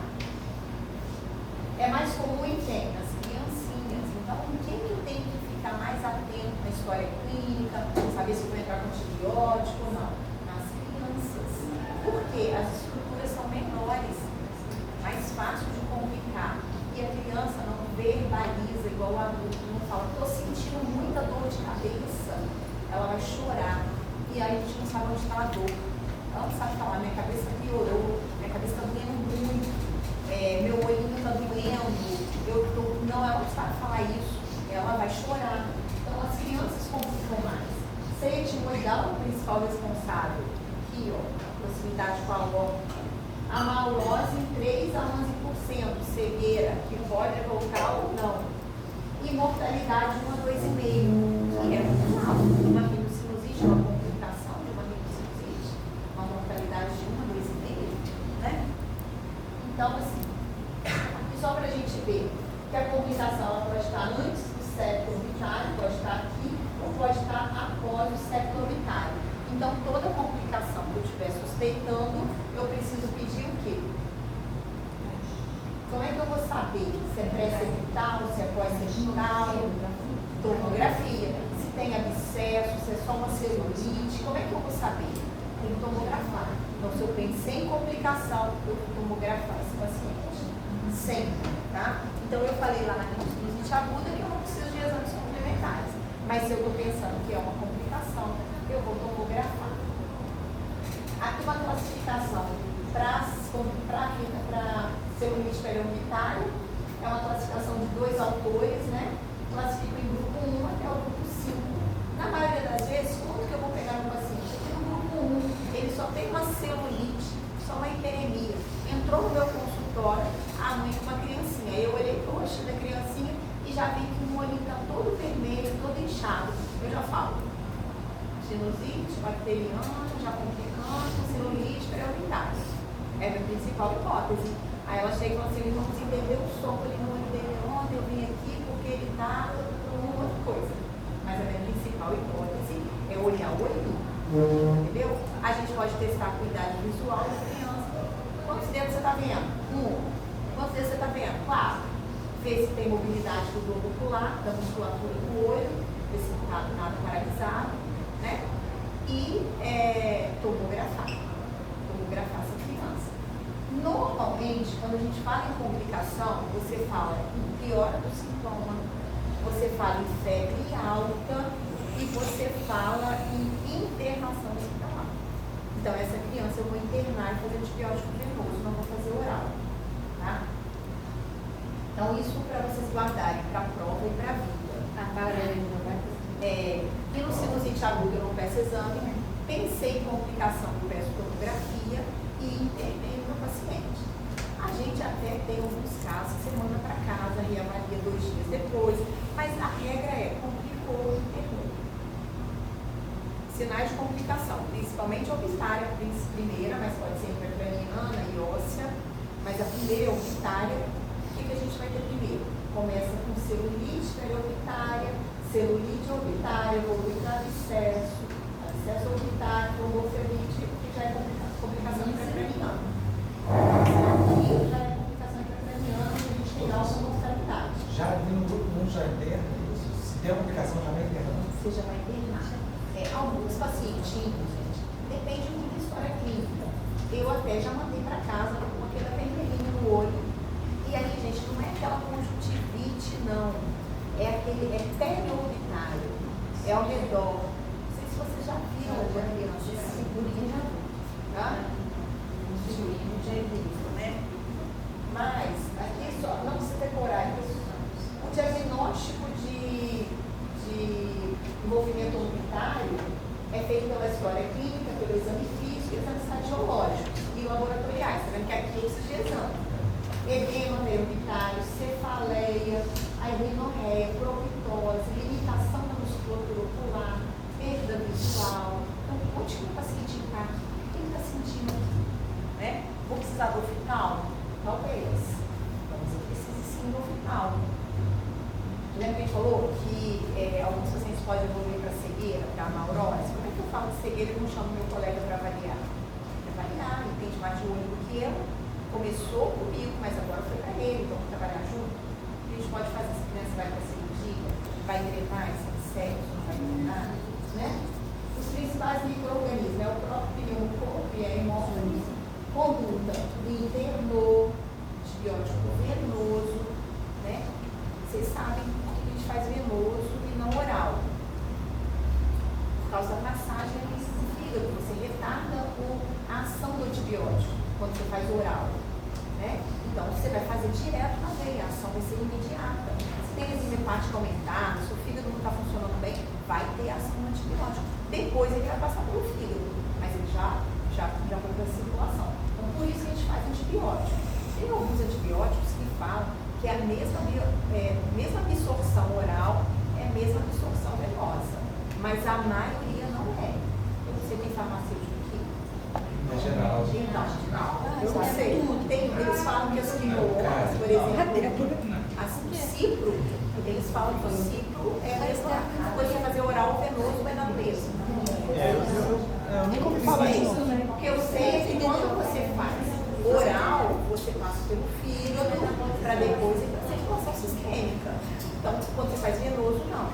É mais comum em quem? Nas criancinhas. Então, quem que eu tenho que ficar mais atento na história clínica, saber se vou entrar com antibiótico ou não? Nas crianças. Porque as estruturas são menores, mais fácil de complicar. E a criança não verbaliza igual o adulto, não fala, estou sentindo muita dor de cabeça. Ela vai chorar. E aí a gente não sabe onde está a dor. Ela não sabe falar, minha cabeça piorou, minha cabeça está doendo muito, meu olhinho está doendo, não, ela não sabe falar isso. Ela vai chorar. Então as crianças complicam mais. Ceia timoidal é o principal responsável. Aqui, ó, a proximidade com a órbita. A malose em 3 a 11%, cegueira, que pode voltar ou não. E mortalidade 1 a 2,5%, que é muito alto. Uma rinocinusite, uma complicação de uma rinocinusite, uma mortalidade de 1 a 2,5%, né? Então, assim, só para a gente ver que a complicação ela pode estar antes do septo orbitário, pode estar aqui, ou pode estar após o septo orbitário. Então, toda complicação que eu estiver suspeitando, eu preciso pedir o quê? Como é que eu vou saber se é pré-septal, se é pós-septal? Tomografia. Se tem abscesso, se é só uma celulite, como é que eu vou saber? Tem que tomografar. Então, se eu pensei em complicação, eu vou tomografar esse paciente. Sempre, tá? Então, eu falei lá na sinusite aguda que eu não preciso de exames complementares. Mas se eu estou pensando que é uma complicação, eu vou tomografar. Aqui uma classificação para celulite periorbitária, é uma classificação de 2 autores, né? Classifico em grupo 1 até o grupo 5. Na maioria das vezes, quando que eu vou pegar no paciente? Aqui no grupo 1, ele só tem uma celulite, só uma hiperemia. Entrou no meu consultório, a mãe com uma criancinha. Eu olhei o rosto da criancinha e já vi que o olho está todo vermelho, todo inchado. Eu já falo. Sinusite, bacteriana, já complicando, celulite periorbitária. É a minha principal hipótese. Aí ela chega e fala assim, vamos entender o som ali no olho dele ontem, eu vim aqui porque ele está com outra coisa. Mas a minha principal hipótese é olhar o olho, entendeu? A gente pode testar a acuidade visual da criança. Quantos dedos você está vendo? 1. Quantos dedos você está vendo? 4. Ver se tem mobilidade do globo ocular, da musculatura do olho, ver se não está nada paralisado, né? E tomografar essa criança. Normalmente, quando a gente fala em complicação, você fala em piora do sintoma, você fala em febre alta e você fala em internação hospitalar. Então, essa criança eu vou internar e fazer antibiótico venoso, não vou fazer oral. Tá? Então, isso para vocês guardarem para a prova e para a vida. E no sinusite aguda eu não peço exame, pensei em complicação, eu peço tomografia e internei o meu paciente. A gente até tem alguns casos que você manda para casa, reavalia 2 dias depois, mas a regra é complicou, internou. Sinais de complicação, principalmente orbitária, primeira, mas pode ser intracraniana e óssea, mas a primeira é orbitária. O que a gente vai ter primeiro? Começa com celulite periorbitária, celulite orbitária, volúmio abscesso, abscesso orbitário, tromboflebite, que já é complicação intracraniana. Aqui já é complicação intracraniana, a gente tem alta mortalidade. Já no grupo 1 já interna isso? Se tem uma complicação, já vai internando? Você já vai internar. Alguns pacientes, gente, depende muito da história clínica. Eu até já mandei para casa com aquele vermelhinho no olho. E aí, gente, não é aquela conjuntivite, não. É periorbitário. É ao redor. Não sei se vocês já viram o vermelho. Figurinha já viu. Tá? Figurinha já é visto, né? Mas, aqui só, não precisa decorar isso. O diagnóstico de envolvimento orbitário é feito pela história clínica, pelo exame físico, exames radiológicos e laboratoriais. Tá vendo que aqui eu preciso de exame. Edema periorbitário, cefaleia, rinorreia, propitose, limitação da musculatura ocular, perda visual. Então, onde que o paciente está? O que ele está sentindo aqui? Né? Vou precisar do oftalmo? Talvez. Mas eu preciso sim do oftalmo. Lembra que a gente falou que alguns pacientes podem evoluir para cegueira, para amaurose? Como é que eu falo de cegueira e não chamo meu colega para avaliar? Para avaliar, entende mais de olho do que eu. Começou comigo, mas agora foi para ele, então vamos trabalhar junto. A gente pode fazer, essa criança vai para a cirurgia, vai drenar esse sexo, não vai drenar, né? Os principais micro-organismos é o próprio pneumococo e a hemófilis. Conduta do internou, antibiótico venoso, né? Vocês sabem por que a gente faz venoso e não oral. Por causa da passagem do fígado, você retarda a ação do antibiótico quando você faz oral, né? Então, você vai fazer direto na veia, a ação vai ser imediata. Se tem enzima hepática aumentada, se o fígado não está funcionando bem, vai ter ação do antibiótico. Depois ele vai passar pelo fígado, mas ele já foi para a circulação. Então, por isso que a gente faz antibiótico. Tem alguns antibióticos que falam que é a mesma absorção oral é a mesma absorção venosa, mas a maioria não é. Você tem farmacêutico aqui? Em geral. Então, eu não sei. Eles falam que as quinoas, por exemplo, o cipro, eles falam que o cipro é a mesma coisa que fazer oral venoso, vai dar no mesmo. Eu nunca ouvi falar disso. Porque eu sei que quando você faz oral, você passa pelo fígado para depois ir para a circulação sistêmica. Então, quando você faz venoso, não.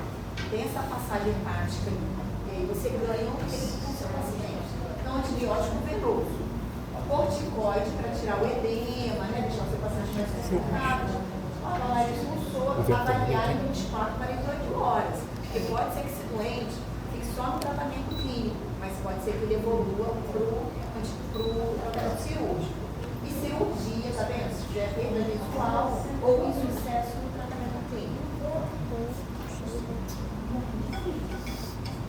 Tem essa passagem hepática e aí você ganha um tempo com o seu paciente. Então, antibiótico venoso. Corticoide para tirar o edema, né? Deixar o seu paciente mais confortável. Avaliar isso no soro, avaliar em 24, 48 horas. Porque pode ser que esse doente fique só no tratamento clínico, mas pode ser que ele evolua para o tratamento cirúrgico. E cirurgia, tá vendo? Se tiver perda visual ou insucesso no tratamento clínico.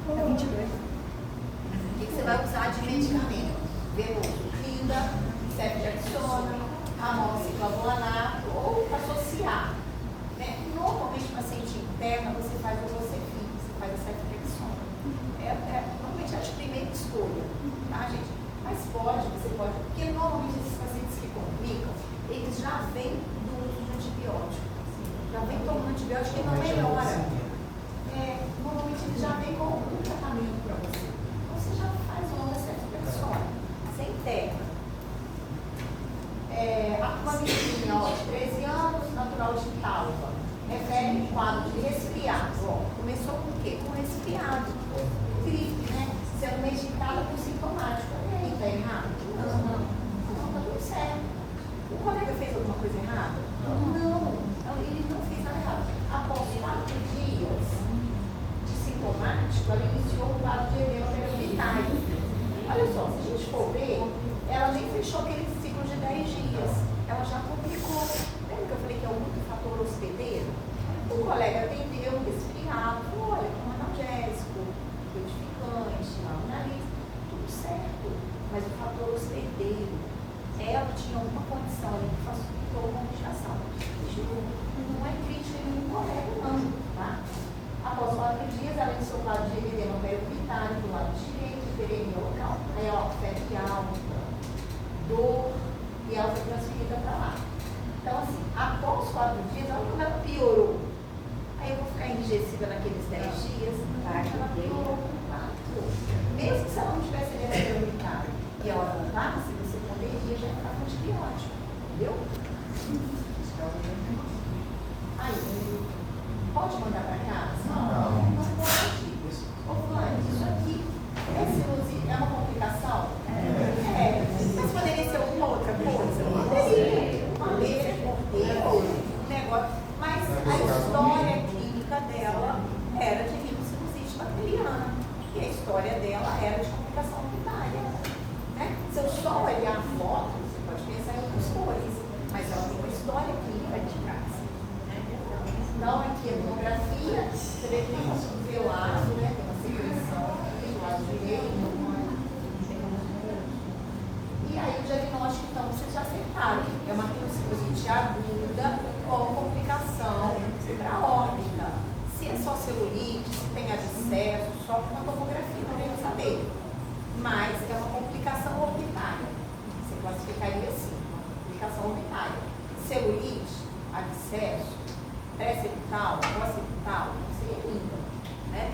O que você vai usar de medicamento? Venoso, Clinda, ceftriaxona, amociclovolato ou associar. Né? Normalmente, paciente interna, você faz o Rocefin, você faz a ceftriaxona. Normalmente é a primeira escolha, tá, gente? Mas você pode, porque normalmente esses pacientes que complicam, eles já vêm do uso de antibiótico. Já vêm tomando antibiótico e não melhora. Normalmente eles já vêm com algum tratamento para você. Então você já faz logo a ceftriaxona. Você interna. A medicina, de 13 anos, natural de Talva. Refere um quadro de resfriado. Começou com o quê? Com resfriado. Gripe, né? Sendo medicada por sintomático. E aí, tá errado? Não, tá tudo certo. O colega fez alguma coisa errada? Não, ele não fez nada errado. Após 4 dias de sintomático, ela iniciou um quadro de edema periorbitário. Olha só, se a gente for ver, ela nem fechou aquele ciclo de 10 dias. Ela já complicou. Lembra que eu falei que é muito fator hospedeiro? O colega atendeu, resfriado, olha, com analgésico, edificante, nariz, tudo certo. Mas o fator hospedeiro, ela tinha alguma condição ali que facilitou a medicação. Isso não é crítica em nenhum colega, não, tá? Após 4 dias, ela iniciou o quadro de edema periorbitário do lado direito, perineal local, aí ela febre alta, dor, e ela foi transferida para lá. Então, assim, após 4 dias, ela não piorou. piorou. Aí eu vou ficar enrijecida naqueles 10 dias, ela piorou com 4. Mesmo que se ela não tivesse edema unitário e ela voltasse, você poderia já entrar com antibiótico. Entendeu? Aí, pode mandar para casa? Não pode. Ô, Flávio, isso aqui é sinusite, é uma complicação? É. Mas poderia ser alguma outra coisa? Poderia. Uma letra, um negócio. Mas a história clínica dela era de rinocinusite bacteriana. E a história dela era de complicação urinária. Né? Se eu só olhar a foto, você pode pensar em outras coisas. Mas ela tem uma história clínica de casa. Então, aqui a tomografia, você vê que tem um velado, né? Tem uma secreção aqui do lado direito. E aí o diagnóstico, então, vocês já acertaram. É uma rinocinusite aguda com complicação para órbita. Se é só celulite, se tem abscesso, só com uma tomografia não devemos saber. Mas é uma complicação orbitária. Você classificaria assim, uma complicação orbitária. Celulite, abscesso, pré-septal, pós-septal, seria linda, né?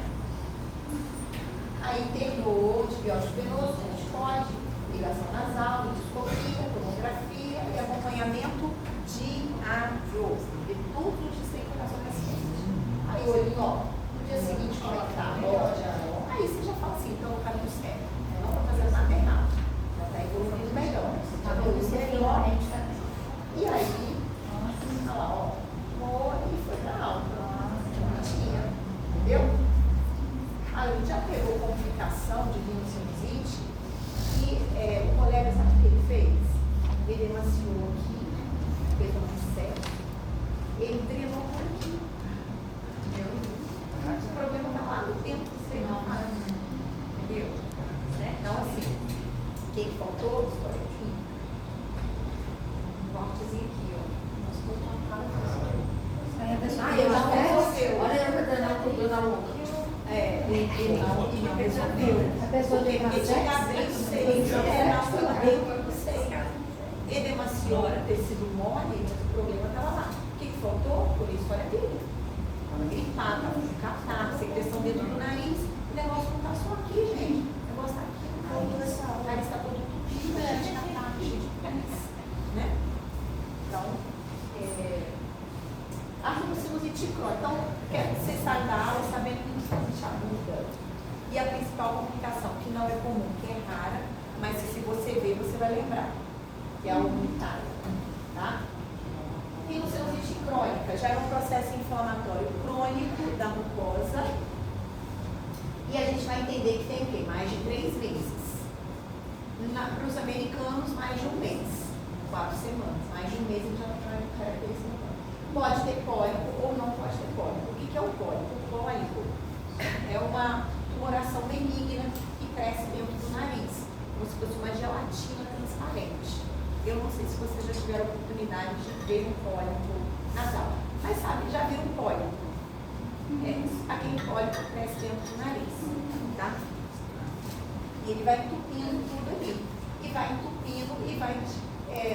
Aí internou, antibiótico venoso, corticóide, ligação nasal, endoscopia, tomografia e acompanhamento diário de todos os distritos do paciente. Aí o olhinho, ó, no dia seguinte, como é que tá? Aí você já fala assim, então o caminho certo. Não está fazendo nada errado. Já está evoluindo melhor. Está evoluindo melhor. E aí, olha lá, ó. E foi para alta. Tinha. Entendeu? Aí já pegou complicação de rinocinusite e o colega, sabe o que ele fez? Ele emaciou aqui, fez um abscesso, ele drenou por aqui. Entendeu? O problema está lá no dentro do seio. Entendeu? Então, assim, o que faltou? História aqui. Um cortezinho aqui, ó. Nós colocamos uma cara. Aí a pessoa Ah, eu já resolveu. olha, eu vou dar tudo na boca. Ele não resolveu. A pessoa tem Porque tinha que abrir o seio. Dentro do seio. Edemaciou o tecido mole, mas o problema estava lá. O que faltou? Por isso, olha dele. Estava gripado, estava com catarro, secreção dentro do nariz. O negócio não está só aqui, gente. O negócio está aqui no nariz. O nariz está todo entupido, cheio de catarro, cheio de pés. Né? Então, a rinocinusite crônica. Então, você sai da aula sabendo que rinocinusite aguda. E a principal complicação, que não é comum, que é rara, mas se você ver, você vai lembrar, que é a unitária. Tá? Rinocinusite crônica já é um processo inflamatório crônico da mucosa. E a gente vai entender que tem o quê? Mais de 3 meses. Para os americanos, mais de 1 mês. 4 semanas. Mais de 1 mês a gente já vai caracterizar. Pode ter pólipo ou não pode ter pólipo. O que é o pólipo? O pólipo é uma tumoração benigna que cresce dentro do nariz, como se fosse uma gelatina transparente. Eu não sei se vocês já tiveram a oportunidade de ver um pólipo nasal, mas sabe, já viram um pólipo. Aquele pólipo cresce dentro do nariz, tá? E ele vai entupindo tudo ali. E vai entupindo e vai,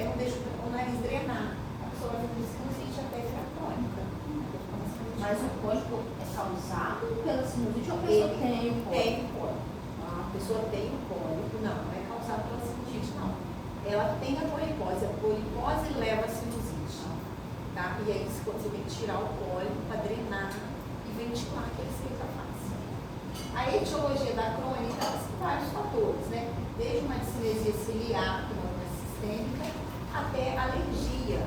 não deixa o nariz drenar. A pessoa vai ter sinusite até virar crônica. Mas o pólipo é causado pela sinusite ou a pessoa tem o pólipo? Tem o pólipo. A pessoa tem o pólipo, não é causado pela sinusite, não. Ela tem a polipose leva a sinusite. Tá? E aí você tem que tirar o pólipo para drenar e ventilar aquele seio da face. A etiologia da crônica, tem vários fatores, né? Desde uma discinesia ciliar, que não é sistêmica, até alergia.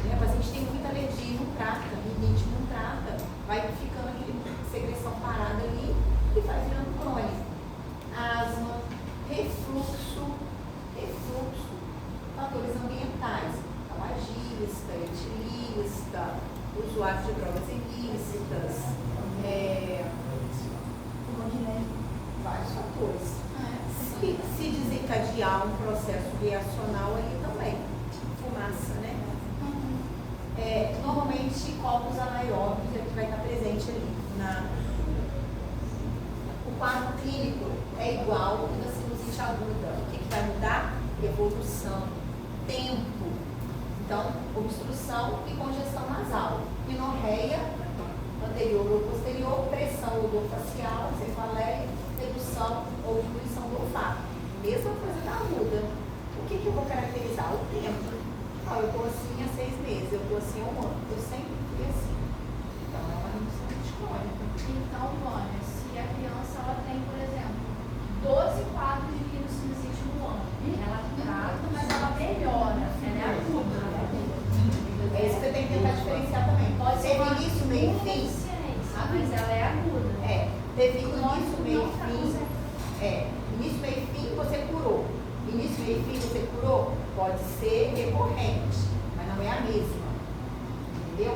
Né? Mas a gente tem muita alergia e não trata, rinite não trata, vai ficando aquele secreção parada ali e vai virando crônico. Asma, refluxo, fatores ambientais, tabagista, etilista, usuário de drogas ilícitas, vários fatores. Se desencadear um processo reacional aí também, fumaça, né? Normalmente, copos anaeróbicos é que vai estar presente ali. O quadro clínico é igual ao da sinusite aguda. O que vai mudar? Evolução, tempo. Então, obstrução e congestão nasal. pinorreia anterior ou posterior, pressão odofacial, cefaleia, redução ou diminuição do olfato. Mesma coisa da aguda. O que eu vou caracterizar? O tempo. Eu estou assim há 6 meses, eu estou assim há 1 ano. Eu sempre fui assim. Então, é uma sinusite crônica. Então, Vânia, se a criança ela tem, por exemplo, 12 quadros de sinusite no ano, ela trata, mas ela melhora, ela é aguda. É isso que você tem que tentar diferenciar também. Pode ser Teve uma início, meio e fim. deficiência, mas ela é aguda. Teve início, meio e fim. Início, meio e fim, você curou. Início, meio e fim, você curou. Pode ser recorrente, mas não é a mesma. Entendeu?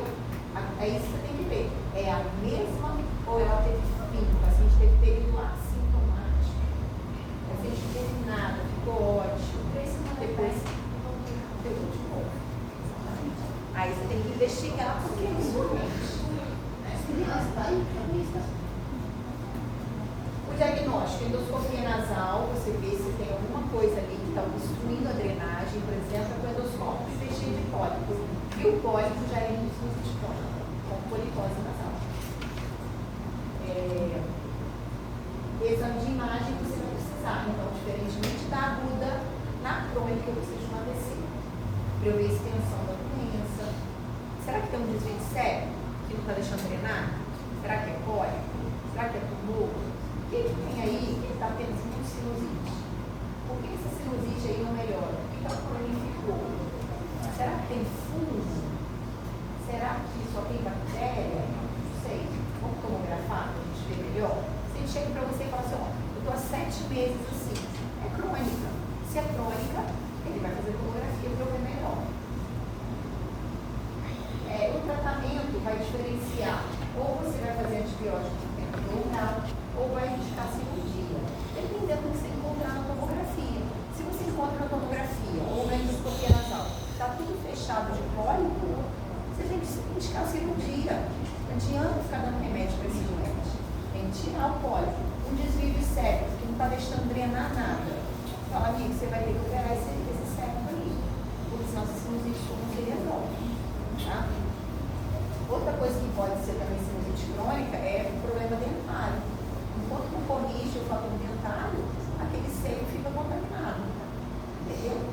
É isso que você tem que ver. É a mesma ou ela teve fim? O paciente teve período assintomático. O paciente não teve nada, ficou ótimo. Depois pegou de novo. Aí você tem que investigar porque é recorrente. O diagnóstico, endoscopia nasal, você vê se tem alguma coisa ali que está obstruindo a drenagem, por exemplo, com endoscópio e cheio de pólipo. E o pólipo já é sinusite crônica, com polipose nasal. Exame de imagem você vai precisar, então, diferentemente da aguda, na crônica eu preciso de uma AVC, para eu ver a extensão da doença. Será que tem um desvio de septo que não está deixando drenar? Será que é pólipo? Será que é tumor? O que tem aí que está tendo muito sinusite? Por que essa sinusite aí não melhora? Por que ela cronificou? Será que tem fungo? Será que só tem bactéria? Não sei. Vamos tomografar para a gente ver melhor? Se a gente chega para você e fala assim, ó, eu estou há 7 meses assim, é crônica. Se é crônica, ele vai fazer tomografia para eu ver melhor. O tratamento vai diferenciar, ou você vai fazer antibiótico no tempo normal, ou vai indicar cirurgia, dependendo do que você encontrar na tomografia. Se você encontra na tomografia ou na endoscopia nasal, está tudo fechado de pólipo, você tem que indicar cirurgia. Não adianta ficar dando remédio para esse doente. Tem que tirar o pólipo. Um desvio de septo que não está deixando drenar nada. Fala, amigo, você vai ter que operar esse septo aí, porque senão essa sinusite não se resolve. Tá? Outra coisa que pode ser também sinusite crônica é o problema dentário. Enquanto não corrige o fator dentário, aquele seio fica contaminado. Entendeu?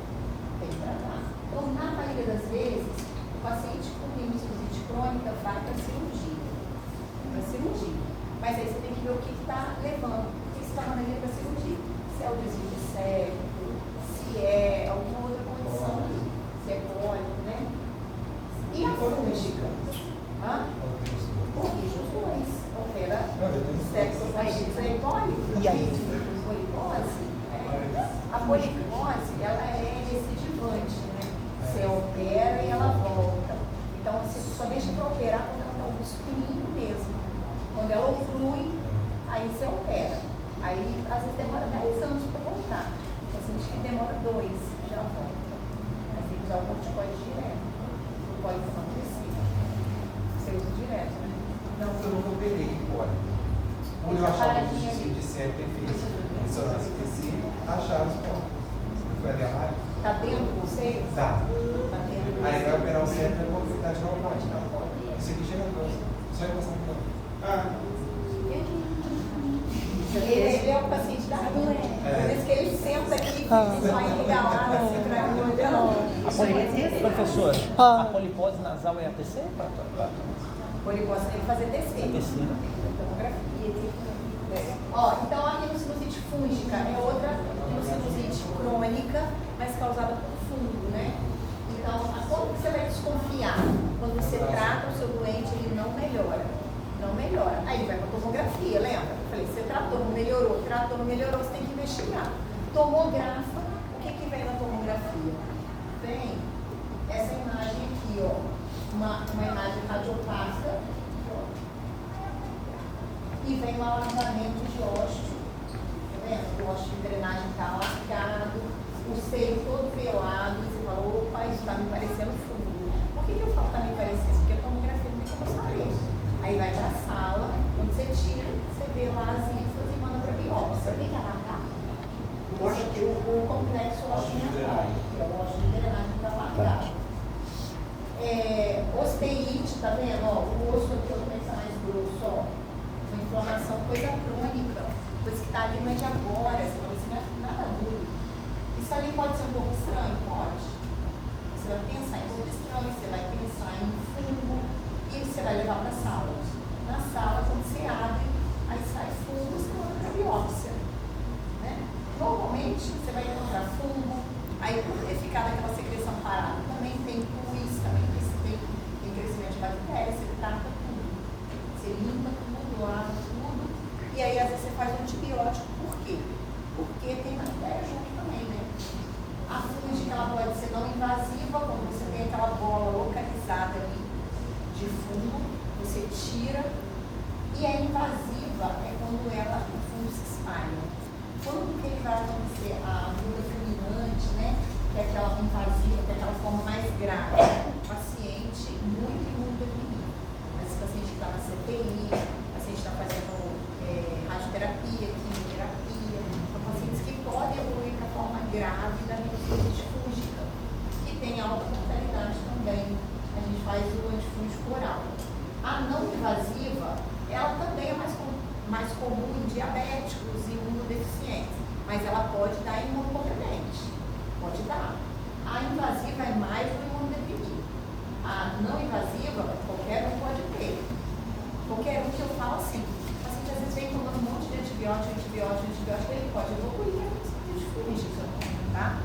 Tem que tratar. Então, na maioria das vezes, o paciente com sinusite crônica vai para cirurgia. Mas aí você tem que ver o que está levando. O que está mandando ele para cirurgia? Se é o desvio de septo, se é alguma outra condição, se é cólico, né? E a fúngica? Corrige os dois. Opera septo é cólico. E aí? Polipose. A polipose, ela é recidivante, né? Você opera e ela volta. Então, você só deixa para operar quando ela está obstruindo mesmo. Quando ela oclui, aí você opera. Aí, às vezes, demora 10 anos para voltar. O paciente que demora 2, já volta. Aí tem que usar o corticoide direto. O pólipo não precisa. Você usa direto, né? Não, eu não operei pólipo. Quando eu achava que o de septo fez ressonância tecido, acharam os pólipos. Foi aderrado? Está dentro do seio? Tá. Está dentro do Aí vai seio. operar o septo e a mobilidade não pode. Isso aqui chega agora. Só encostar no campo. Ele é o paciente da doença. Por isso que ele senta aqui e só engalado assim para olhar. Professora, a polipose nasal é ATC? Polipose tem que fazer TC. ATC, né? Tomografia. Ó, então a rinocinusite fúngica é outra rinocinusite crônica, mas causada por fungo, né? Então, como que você vai desconfiar? Quando você trata o seu doente, ele não melhora. Não melhora. Aí vai para a tomografia, lembra? Eu falei, você tratou, não melhorou, você tem que investigar. Tomografa, o que vem na tomografia? Vem essa imagem aqui, ó. Uma imagem radiopática. E vem lá o alargamento de ósseo. Tá vendo? O ósseo de drenagem está largado, o seio todo velado. E você fala, opa, isso está me parecendo fungo. Por que eu falo que está me parecendo? Porque a tomografia não tem como saber. Aí vai para a sala, quando você tira, você vê lá as ínfulas e manda para a biópsia. Tem que alargar. Esse aqui é o complexo osteomental, que é o ósseo de drenagem que está largado. Osteite tá vendo? Ó, o osso aqui também está mais grosso, ó. Uma inflamação, coisa crônica, coisa que está ali mais de agora, você fala assim, não é nada duro. Isso ali pode ser um pouco estranho? Pode. Você vai pensar em pouco estranho, você vai pensar em fungo e você vai levar para a sala. Na sala, quando você abre, aí sai fungo, você coloca a biópsia. Né? Normalmente, você vai encontrar fungo, aí por ter ficado aquela secreção parada, também tem pus, também tem crescimento de bactérias, você trata tudo. Você limpa tudo, lava tudo, e aí às vezes você faz um antibiótico, por quê? Porque tem bactéria junto também, né? A fúngica, ela pode ser não invasiva, quando você tem aquela bola localizada ali de fungo, você tira, e a invasiva é quando o fungo se espalha. Quando que ele vai acontecer? A ruga fulminante, né? Que é aquela invasiva, que é aquela forma mais grave. O paciente muito imunodeprimido. Esse paciente que está na CTI, o paciente está fazendo radioterapia, quimioterapia, são pacientes que podem evoluir para a forma grave da rinocinite fúngica, que tem alta mortalidade também. A gente faz o antifúngico oral. A não invasiva, ela também é mais comum em diabéticos e imunodeficientes, mas ela pode dar imunocompetente. Pode dar. A invasiva é mais do imunodeprimido. A não invasiva, qualquer um pode ter. Qualquer um que eu falo assim, o paciente às vezes vem tomando um monte de antibiótico, ele pode evoluir a rinocinite fúngica, tá?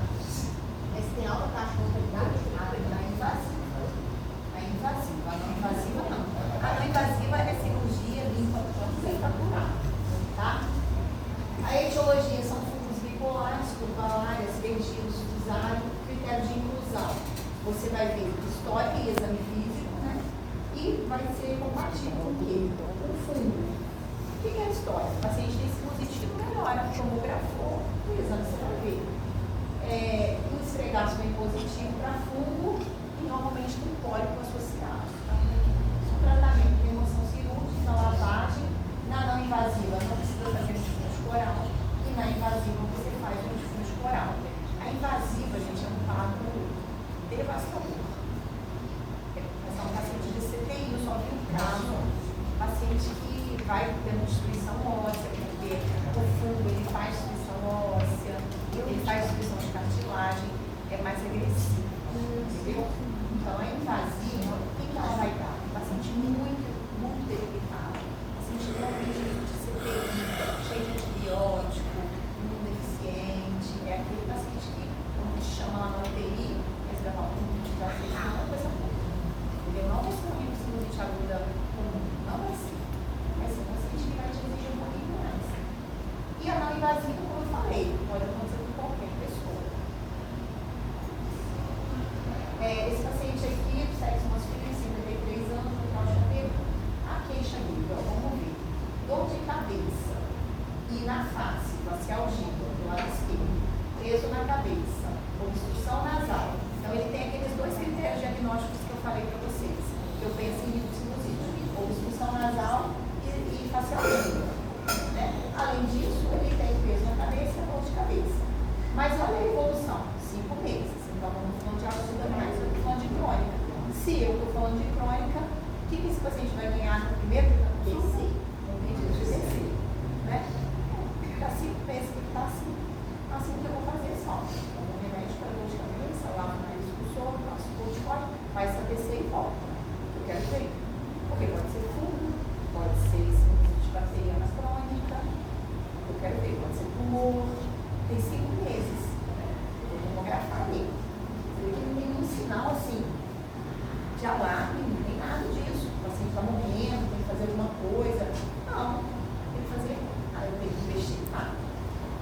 Mas tem alta taxa de mortalidade? A invasiva. A invasiva, a não invasiva não. A não invasiva é cirurgia, limpa, para curar, tá? A etiologia são fungos bipolares, curvalares, perdidos, fusário, critério de inclusão. Você vai ver história e exame físico, né? E vai ser compatível com o quê? Com o fungo. O que é a história? O paciente tem sinusite, melhora, tomografou, o exame você vai ver. O esfregaço vem positivo para fungo e normalmente tem pólipo associado. Tá? O tratamento de remoção cirúrgica, lavagem, na não invasiva não precisa fazer antifúngico oral e na invasiva você faz o antifúngico oral. A invasiva, gente, é um quadro devastador. Esse é um paciente de CTI, eu só vi um caso, paciente que vai ter uma destruição óssea, porque o fungo ele faz destruição óssea, ele faz destruição de cartilagem, é mais agressivo, entendeu? Então a invasiva, o que ela vai dar? Um paciente muito, muito debilitado, paciente com origem de CTI, cheio de antibiótico, imunodeficiente, é aquele paciente que, quando te chama lá na UTI, eles levam um de vacina, não é coisa boa, entendeu? Não vai ser um sinusite aguda comum, não vai ser. Vai ser um paciente que vai te exigir um pouquinho mais. E a não invasiva, como eu falei, pode acontecer com qualquer pessoa. Esse paciente aqui, do sexo masculino, 53 anos, no final de janeiro, a queixa dele, ó, vamos ver. Dor de cabeça e na face, facialgia, do lado esquerdo, peso na cabeça, obstrução nasal. Então, ele tem aqueles dois critérios diagnósticos que eu falei para vocês. Eu penso em sinusite, obstrução nasal e facialgia. Né? Além disso, ele tem peso na cabeça e dor de cabeça. Mas olha a evolução, 5 meses. Então, não estou falando de aguda mais, eu estou falando de crônica. Se eu estou falando de crônica, o que esse paciente vai ganhar no primeiro? Descer. Não tem jeito de descer. Né? Está 5 meses que ele está assim. Assim que eu vou fazer só. Eu vou remédio para dor de cabeça, lá no nariz do soro, passo o corticoide, vai se descer e volta. Eu quero ver. Porque pode ser fungo, pode ser sinusite bacteriana crônica. Eu quero ver, pode ser tumor. Tem 5 meses. Eu vou tomografar ele. Não tem nenhum sinal assim de alarme, não tem nada disso. O paciente está morrendo, tem que fazer alguma coisa. Não, tem que fazer. Aí eu tenho que investigar.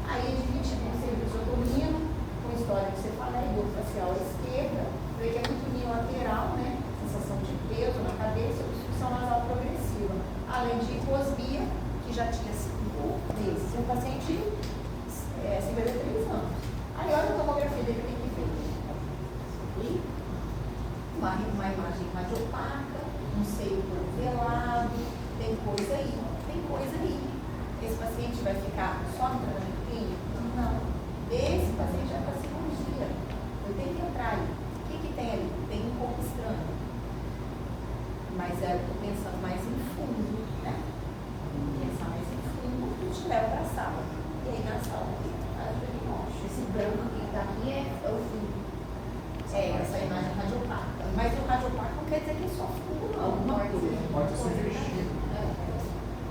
Aí é de 20 centímetros eu domino, com a história que você fala, dor facial à esquerda, vê que é muito unilateral, né? Sensação de peso na cabeça, obstrução nasal progressiva. Além de hiposmia, que já tinha 5 meses. Um paciente 53 anos. Aí olha a tomografia dele, tem que ver. E uma imagem mais opaca, um seio velado, tem coisa aí, tem coisa aí. Esse paciente vai ficar só no tratamento clínico? Não. Esse paciente já está cirurgia. Eu tenho que entrar aí. O que tem ali? Tem um corpo estranho. Mas eu estou pensando mais em fundo, né? Pensar mais em fundo e te levo para a sala. E aí na sala faz o diagnóstico. Esse branco que está aqui é o fundo. Essa imagem radiopaca. Mas o radiopaca não quer dizer que é só fundo, não. Pode ser vestido.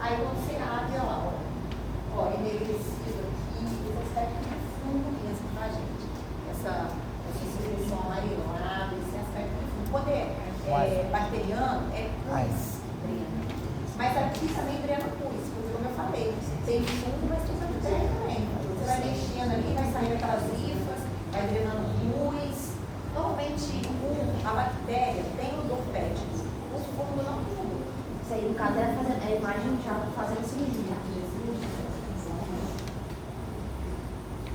Aí quando você abre, ó, enegrecido aqui, esse aspecto de fundo mesmo, tá, gente? Essa secreção amarelada, esse aspecto de fundo. Quando é bacteriano, é pus, drena. Mas aqui também drena pus, porque como eu falei, tem fundo, mas tem bactéria também. Você vai mexendo ali, vai saindo aquelas rifas, vai drenando pus. Normalmente, a bactéria tem o endopédico, o fundo não tem. Isso aí, no caso, era fazendo, a imagem já fazendo cirurgia.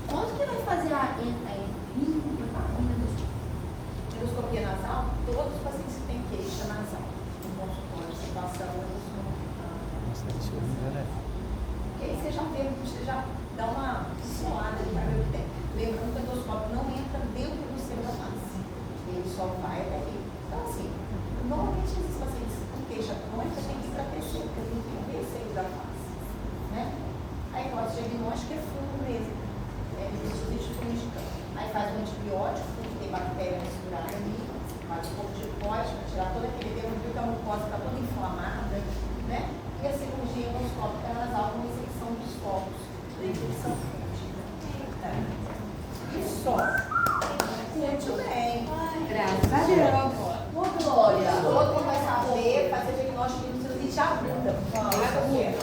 Quanto que vai fazer a Endoscopia nasal? Todos os pacientes que têm queixa nasal. No consultório, situação, Nossa, deve ser horrível, né? porque aí você já dá uma suada ali para ver o que tem. Lembrando que o endoscópio não entra dentro do seu da face. Ele só vai até aqui. Então, assim, normalmente esses pacientes com queixa crônica têm que ir para TC, porque tem que ver receio da face. Né? Aí, o diagnóstico é fundo mesmo. Aí faz um antibiótico, porque tem bactéria misturada ali, faz um pouco de pós para tirar todo aquele dedo, porque a mucosa está toda inflamada, né? E a cirurgia endoscópica nasal com inserção dos focos, da infecção fúngica. E só. Muito bem. Graças a Deus. Ô, Glória. Todo mundo vai saber fazer diagnóstico de sinusite aguda. Por quê?